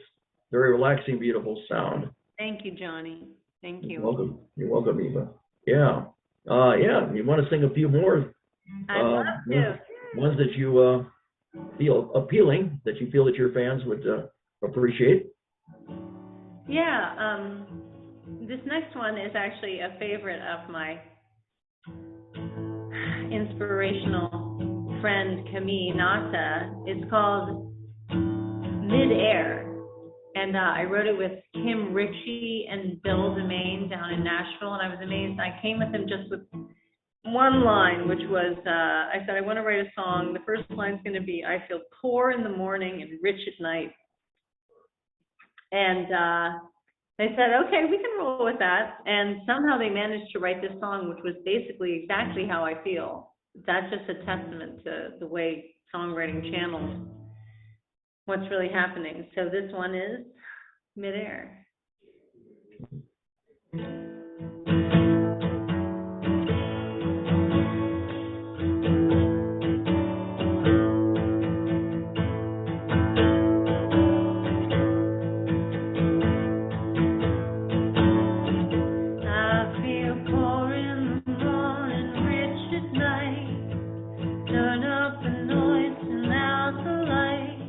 Very relaxing, beautiful sound. Thank you, Johnny. Thank You're you. welcome. You're welcome, Eva. Yeah. Yeah, you want to sing a few more? I'd love to. Ones that you feel appealing, that you feel that your fans would appreciate. Yeah, this next one is actually a favorite of my inspirational friend Camille Nata. It's called Midair. And I wrote it with Kim Ritchie and Bill DeMaine down in Nashville, and I was amazed. I came with him just with one line, which was, I said, I want to write a song. The first line's going to be, I feel poor in the morning and rich at night. And they said, okay, we can roll with that. And somehow they managed to write this song, which was basically exactly how I feel. That's just a testament to the way songwriting channels what's really happening. So this one is Midair. I feel poor in the morning, rich at night. Turn up the noise and out the light.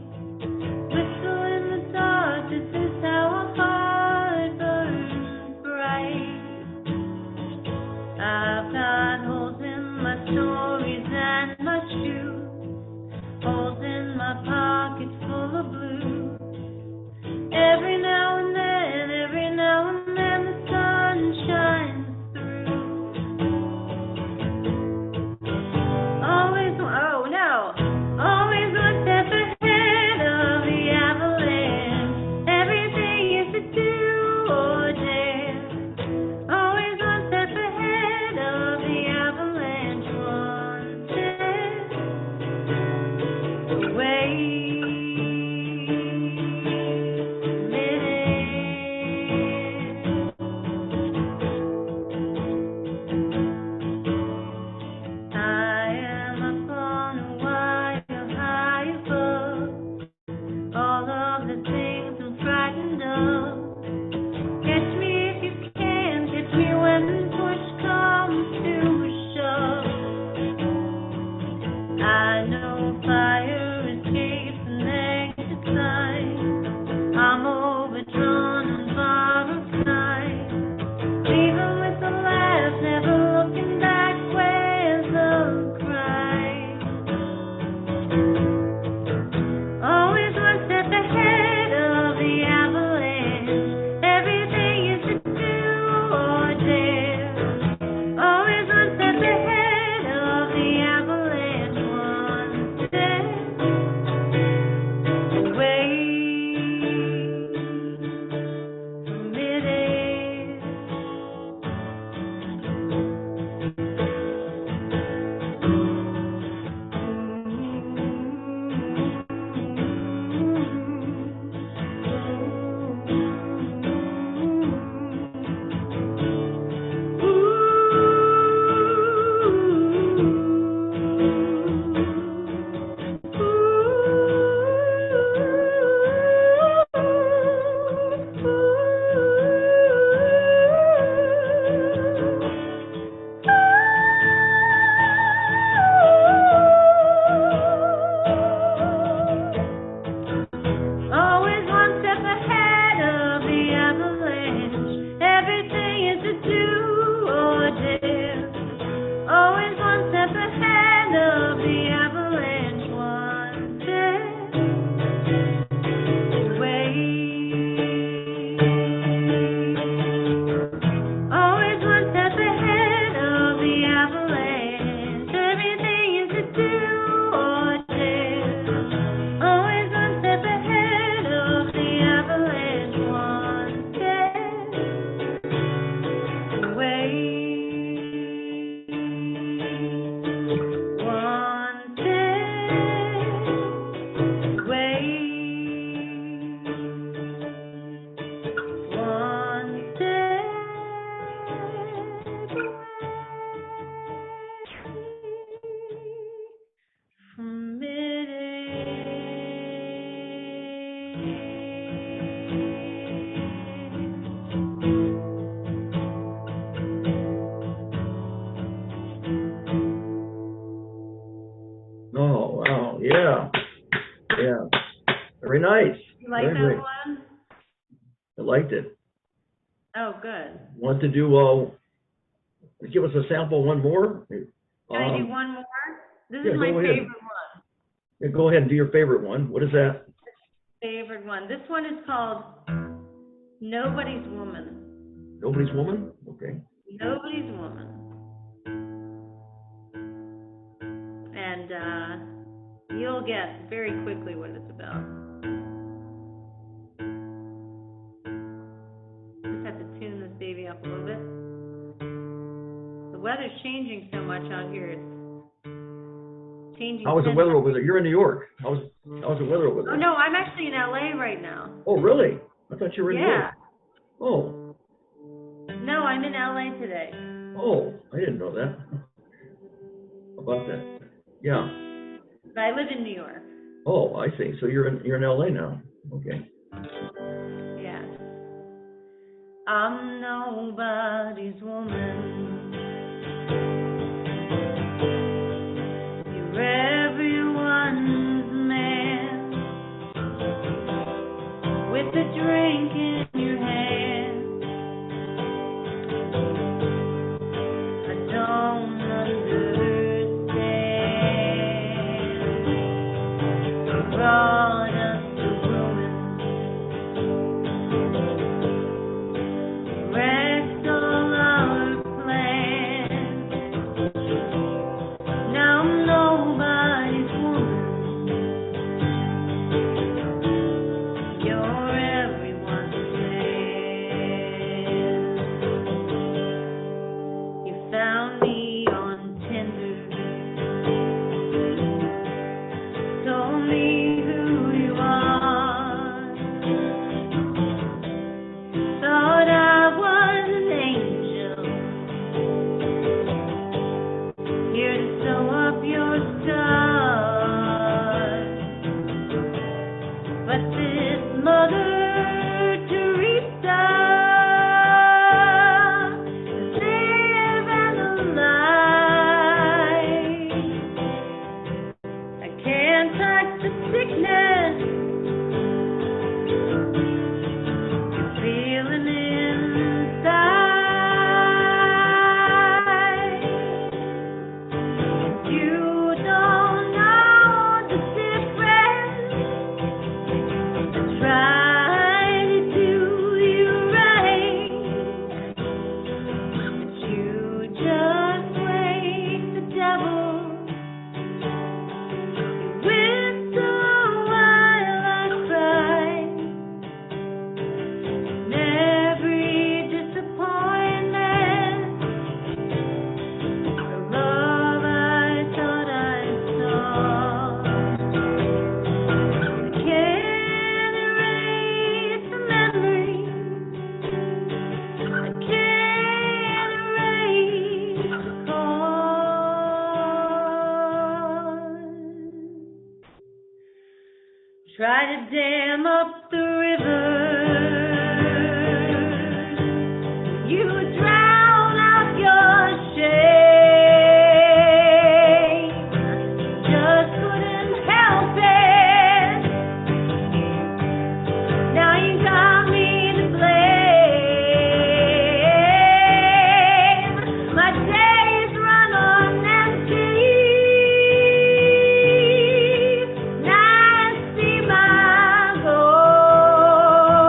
Whistle in the dark, this is how I fight. Yeah. Very nice. You like Very that nice. one? I liked it. Oh, good. Want to do, give us a sample, one more? Can I do one more? This yeah, is my go ahead. favorite one. Yeah, go ahead and do your favorite one. What is that? Favorite one. This one is called Nobody's Woman. Nobody's Woman? Okay. Nobody's Woman. And you'll get very quickly what it's about. Just have to tune this baby up a little bit. The weather's changing so much out here. It's changing. How was the weather over there? You're in New York. How's the weather over there? Oh, no, I'm actually in LA right now. Oh, really? I thought you were in New York. Yeah. Oh. No, I'm in LA today. Oh, I didn't know that. How about that? Yeah. But I live in New York. Oh, I see. So you're in LA now. Okay. Yeah. I'm nobody's woman. You're everyone's man. With a drink in your hand. I don't understand. Brought us to ruin. Wrecked all our plans. Now I'm nobody's woman. You're everyone's man. You found me on Tinder. Told me who you are. Thought I was an angel. Here to sew up your scars. But this Mother Teresa live and alive. I can't touch the sickness you're feeling inside. You don't know the difference. I try to do you right, but you just wake the devil. You whistle while I cry. In every disappointment, the love I thought I saw. I can't erase the memory. I can't erase the cause. Try to dam up the river. You drown out your shame. Just couldn't help it. Now you got me to blame. My days run on empty. Now I see my goal.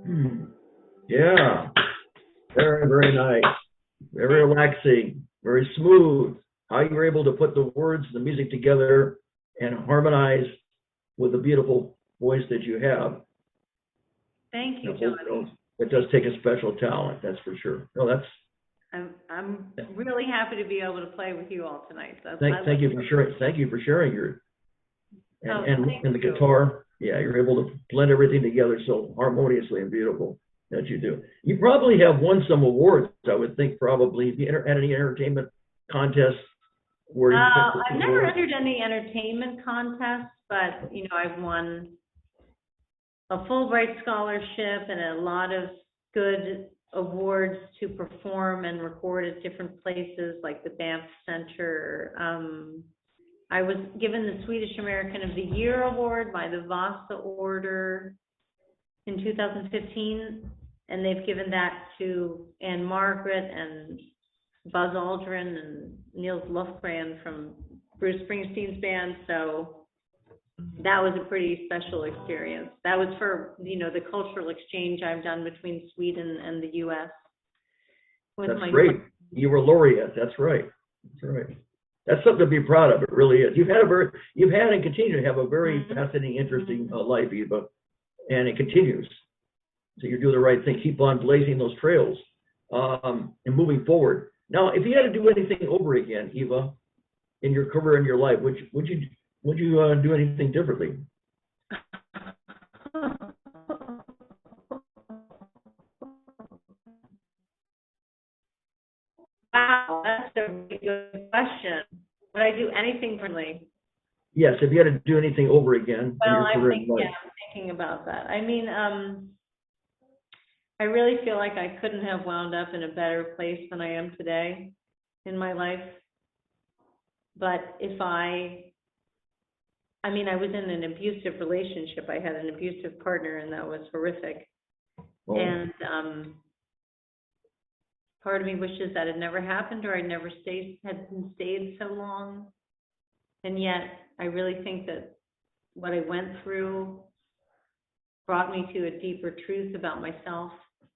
Hmm. Yeah, very, very nice. Very relaxing, very smooth. How you were able to put the words, the music together and harmonize with the beautiful voice that you have. Thank you, You know, Johnny. it does take a special talent, that's for sure. No, that's, I'm really happy to be able to play with you all tonight. thank you for sharing, thank you for sharing your, Oh, thank and the you. guitar. Yeah, you're able to blend everything together so harmoniously and beautiful that you do. You probably have won some awards, I would think, probably. Have you at any entertainment contests where you I've never entered any entertainment contests, but I've won a Fulbright scholarship and a lot of good awards to perform and record at different places like the Banff Center. I was given the Swedish American of the Year award by the Vasa Order in 2015, and they've given that to Anne Margaret and Buzz Aldrin and Niels Lofgren from Bruce Springsteen's band. So that was a pretty special experience. That was for, the cultural exchange I've done between Sweden and the U.S. That's great. You were laureate. That's right. That's right. That's something to be proud of. It really is. You've had and continue to have a very fascinating, interesting life, Eva, and it continues. So you're doing the right thing. Keep on blazing those trails and moving forward. Now, if you had to do anything over again, Eva, in your career and your life, would you do anything differently? Wow, that's a really good question. Would I do anything differently? Yes, if you had to do anything over again in your career and life. I'm thinking about that. I mean, I really feel like I couldn't have wound up in a better place than I am today in my life. But I was in an abusive relationship. I had an abusive partner, and that was horrific. Oh. And part of me wishes that had never happened, or I'd never stayed so long. And yet, I really think that what I went through brought me to a deeper truth about myself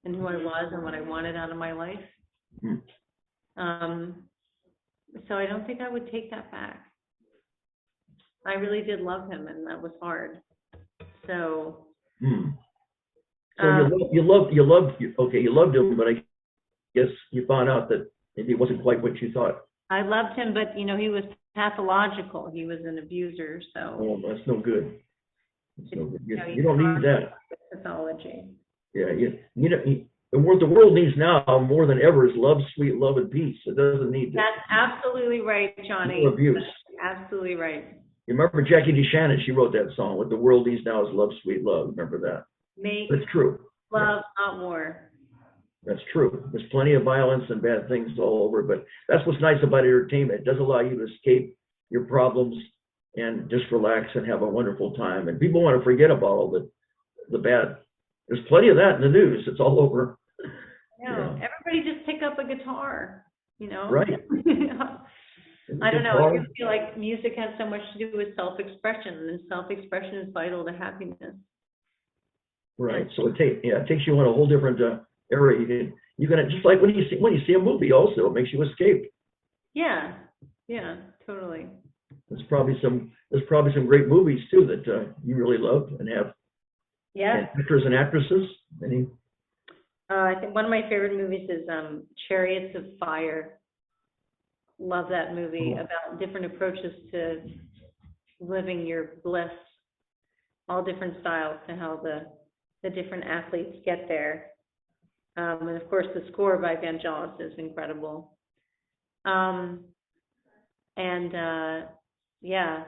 and who I was and what I wanted out of my life. So I don't think I would take that back. I really did love him, and that was hard. So. So you loved him, but I guess you found out that maybe it wasn't quite what you thought. I loved him, but he was pathological. He was an abuser, so. Oh, that's no good. That's no good. You don't need that. Pathology. Yeah, what the world needs now more than ever is love, sweet love, and peace. It doesn't need that. That's absolutely right, Johnny. No abuse. That's absolutely right. You remember Jackie DeShannon? She wrote that song. What the world needs now is love, sweet love. Remember that? That's true. Love, not war. That's true. There's plenty of violence and bad things all over, but that's what's nice about entertainment. It does allow you to escape your problems and just relax and have a wonderful time. And people want to forget about all the bad. There's plenty of that in the news. It's all over. Yeah. Everybody just pick up a guitar, Right. I don't know. I just feel like music has so much to do with self-expression, and self-expression is vital to happiness. Right. So it takes you on a whole different area. You can just like when you see a movie, also it makes you escape. Yeah. Yeah. Totally. There's probably some great movies too that you really love and have. Yeah. Actors and actresses. Any? I think one of my favorite movies is Chariots of Fire. Love that movie about different approaches to living your bliss, all different styles to how the different athletes get there. And of course, the score by Vangelis is incredible.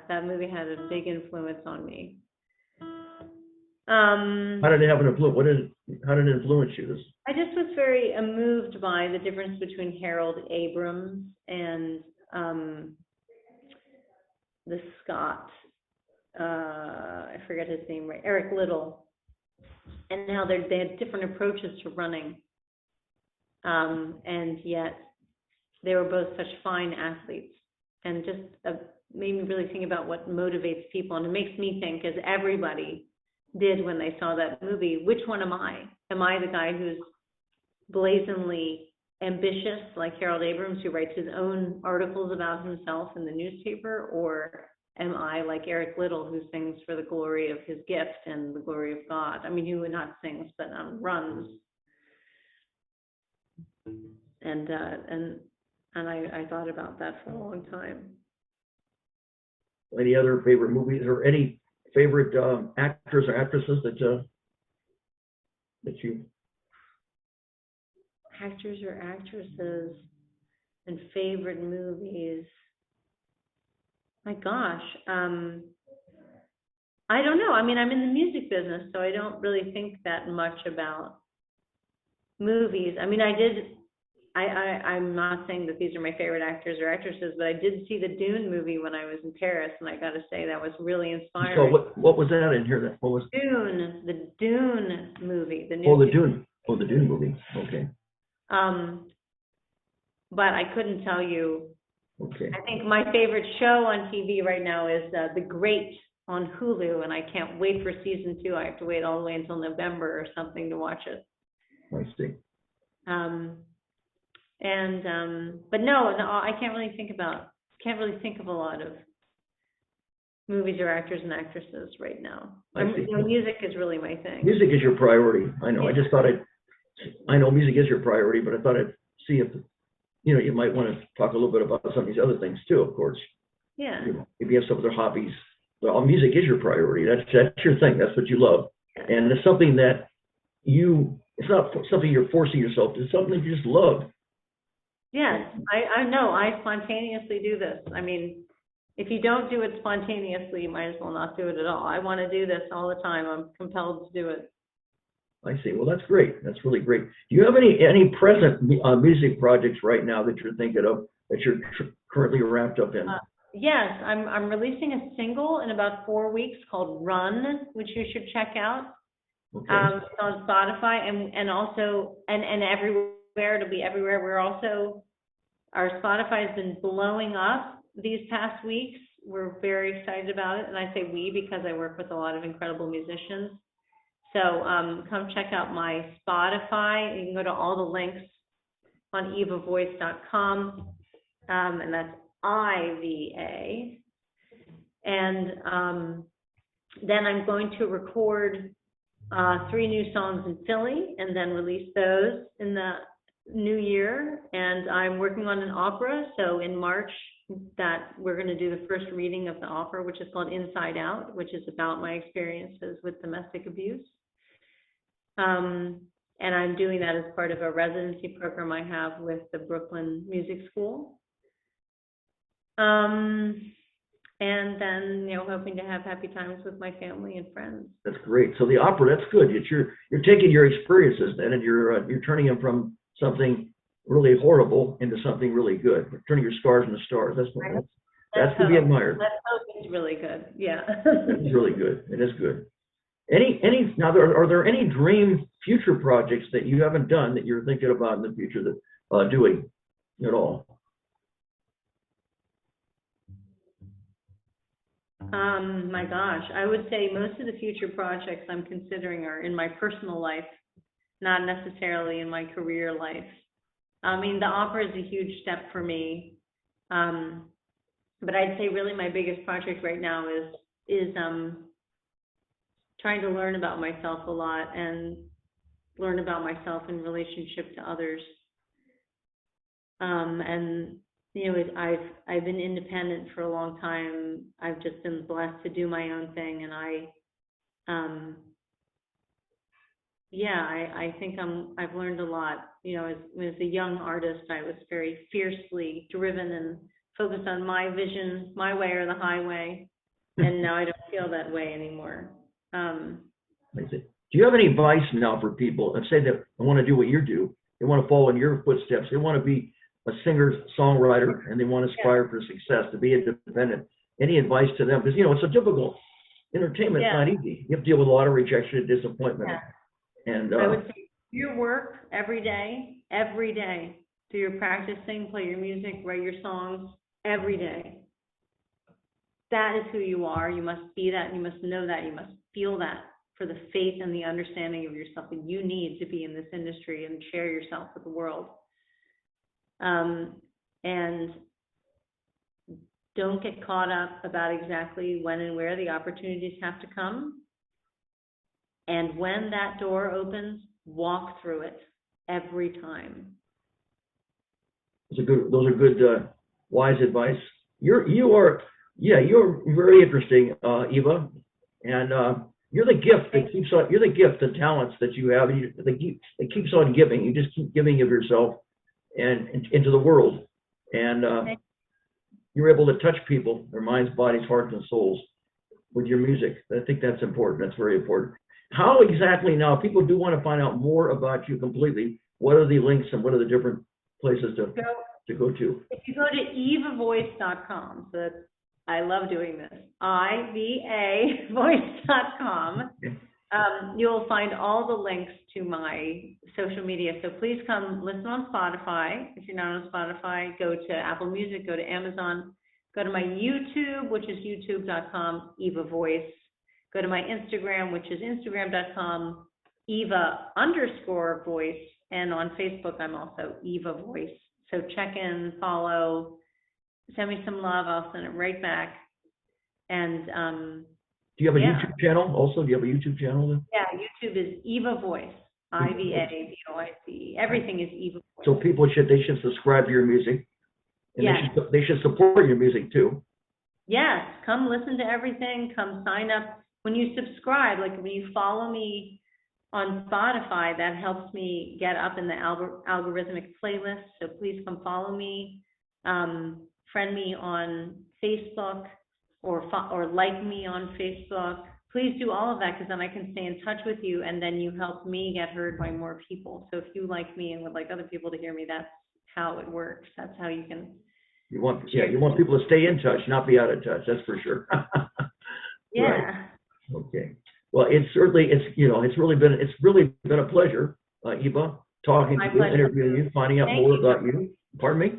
That movie had a big influence on me. How did it have an influence? How did it influence you? I just was very moved by the difference between Harold Abrams and the Scot, I forget his name, right? Eric Liddell, and how they had different approaches to running, and yet they were both such fine athletes, and just made me really think about what motivates people, and it makes me think, as everybody did when they saw that movie. Which one am I? Am I the guy who's blazingly ambitious, like Harold Abrams, who writes his own articles about himself in the newspaper, or am I like Eric Liddell, who sings for the glory of his gift and the glory of God? I mean, he would not sings, but runs. And I thought about that for a long time. Any other favorite movies or any favorite actors or actresses that you? Actors or actresses and favorite movies. My gosh, I don't know. I mean, I'm in the music business, so I don't really think that much about movies. I mean, I'm not saying that these are my favorite actors or actresses, but I did see the Dune movie when I was in Paris, and I got to say that was really inspiring. So what was that in here? What was Dune? The Dune movie. The new Dune. Oh, the Dune movie. Okay. But I couldn't tell you. Okay. I think my favorite show on TV right now is The Great on Hulu, and I can't wait for season 2. I have to wait all the way until November or something to watch it. I see. But no, I can't really think of a lot of movies or actors and actresses right now. Music is really my thing. Music is your priority. I know. Yeah. I know music is your priority, but I thought I'd see if, you might want to talk a little bit about some of these other things too, of course. Yeah. If you have some other hobbies. Well, music is your priority. That's your thing. That's what you love. Yeah. And it's something that it's not something you're forcing yourself to, it's something you just love. Yes, I know. I spontaneously do this. I mean, if you don't do it spontaneously, you might as well not do it at all. I want to do this all the time. I'm compelled to do it. I see. Well, that's great. That's really great. Do you have any present music projects right now that you're thinking of that you're currently wrapped up in? Yes, I'm releasing a single in about 4 weeks called Run, which you should check out. Okay. It's on Spotify and also and everywhere. It'll be everywhere. Our Spotify has been blowing up these past weeks. We're very excited about it, and I say we because I work with a lot of incredible musicians. So come check out my Spotify. You can go to all the links on evavoice.com, and that's IVA. And then I'm going to record 3 new songs in Philly and then release those in the new year. And I'm working on an opera. So in March, that we're going to do the first reading of the opera, which is called Inside Out, which is about my experiences with domestic abuse. And I'm doing that as part of a residency program I have with the Brooklyn Music School. And then, hoping to have happy times with my family and friends. That's great. So the opera, that's good. You're taking your experiences then, and you're turning them from something really horrible into something really good. You're turning your scars into stars. That's to be admired. Let's hope it's really good. Yeah. It's really good. It is good. Now, are there any dream future projects that you haven't done that you're thinking about in the future that doing at all? My gosh, I would say most of the future projects I'm considering are in my personal life, not necessarily in my career life. I mean, the opera is a huge step for me. But I'd say really my biggest project right now is trying to learn about myself a lot and learn about myself in relationship to others. And I've been independent for a long time. I've just been blessed to do my own thing, and I think I've learned a lot. As a young artist, I was very fiercely driven and focused on my vision, my way or the highway, and now I don't feel that way anymore. I see. Do you have any advice now for people that say that they want to do what you do? They want to follow in your footsteps. They want to be a singer-songwriter, and they want to aspire for success, to be independent. Any advice to them? Because, it's a difficult entertainment. It's not easy. You have to deal with a lot of rejection and disappointment. Yeah. And I would say do your work every day. Do your practicing, play your music, write your songs every day. That is who you are. You must be that. You must know that. You must feel that for the faith and the understanding of yourself that you need to be in this industry and share yourself with the world. And don't get caught up about exactly when and where the opportunities have to come. And when that door opens, walk through it every time. Those are good, wise advice. You're very interesting, Eva, and you're the gift that keeps on. You're the gift, the talents that you have, that keeps on giving. You just keep giving of yourself and into the world, and you're able to touch people, their minds, bodies, hearts, and souls with your music. I think that's important. That's very important. How exactly now? People do want to find out more about you completely. What are the links and what are the different places to go to? If you go to ivavoice.com, so that's, I love doing this, IVA voice.com, you'll find all the links to my social media. So please come listen on Spotify. If you're not on Spotify, go to Apple Music, go to Amazon, go to my YouTube, which is youtube.com, Eva Voice. Go to my Instagram, which is instagram.com, Eva_voice. And on Facebook, I'm also Eva Voice. So check in, follow, send me some love. I'll send it right back. And do you have a YouTube channel also? Do you have a YouTube channel? Yeah, YouTube is Eva Voice, IVAVOICE. Everything is Eva Voice. So people should subscribe to your music, and they should support your music too. Yes, come listen to everything. Come sign up. When you subscribe, like when you follow me on Spotify, that helps me get up in the algorithmic playlist. So please come follow me, friend me on Facebook, or like me on Facebook. Please do all of that, because then I can stay in touch with you, and then you help me get heard by more people. So if you like me and would like other people to hear me, that's how it works. That's how you can. You want people to stay in touch, not be out of touch. That's for sure. Yeah. Right. Okay. Well, it's really been a pleasure, Eva, talking to you, interviewing you, finding out more about you. Pardon me?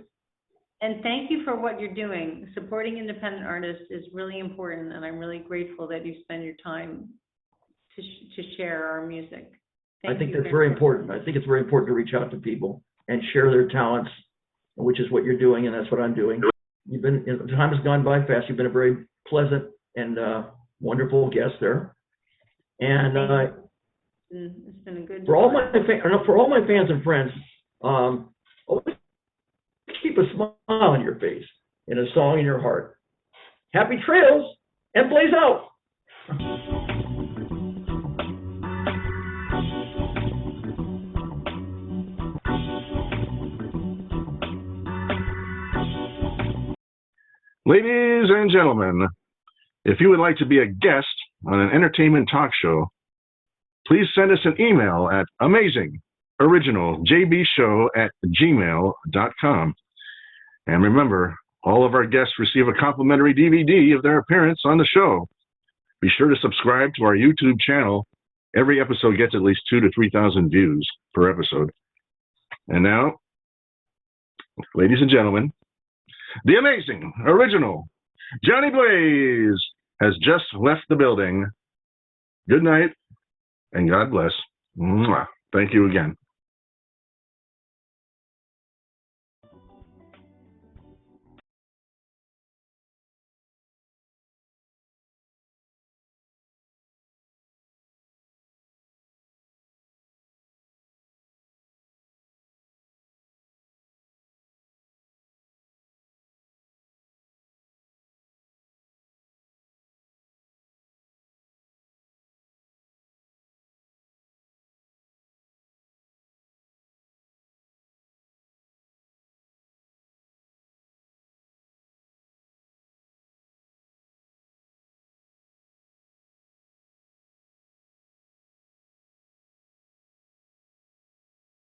And thank you for what you're doing. Supporting independent artists is really important, and I'm really grateful that you spend your time to share our music. I think that's very important. I think it's very important to reach out to people and share their talents, which is what you're doing, and that's what I'm doing. Time has gone by fast. You've been a very pleasant and wonderful guest there. And it's been a good. For all my fans and friends, always keep a smile on your face and a song in your heart. Happy trails and blaze out. Ladies and gentlemen, if you would like to be a guest on an entertainment talk show, please send us an email at amazingoriginalJBshow@gmail.com. And remember, all of our guests receive a complimentary DVD of their appearance on the show. Be sure to subscribe to our YouTube channel. Every episode gets at least 2,000 to 3,000 views per episode. And now, ladies and gentlemen, the amazing, original Johnny Blaze has just left the building. Good night, and God bless. Mwah. Thank you again.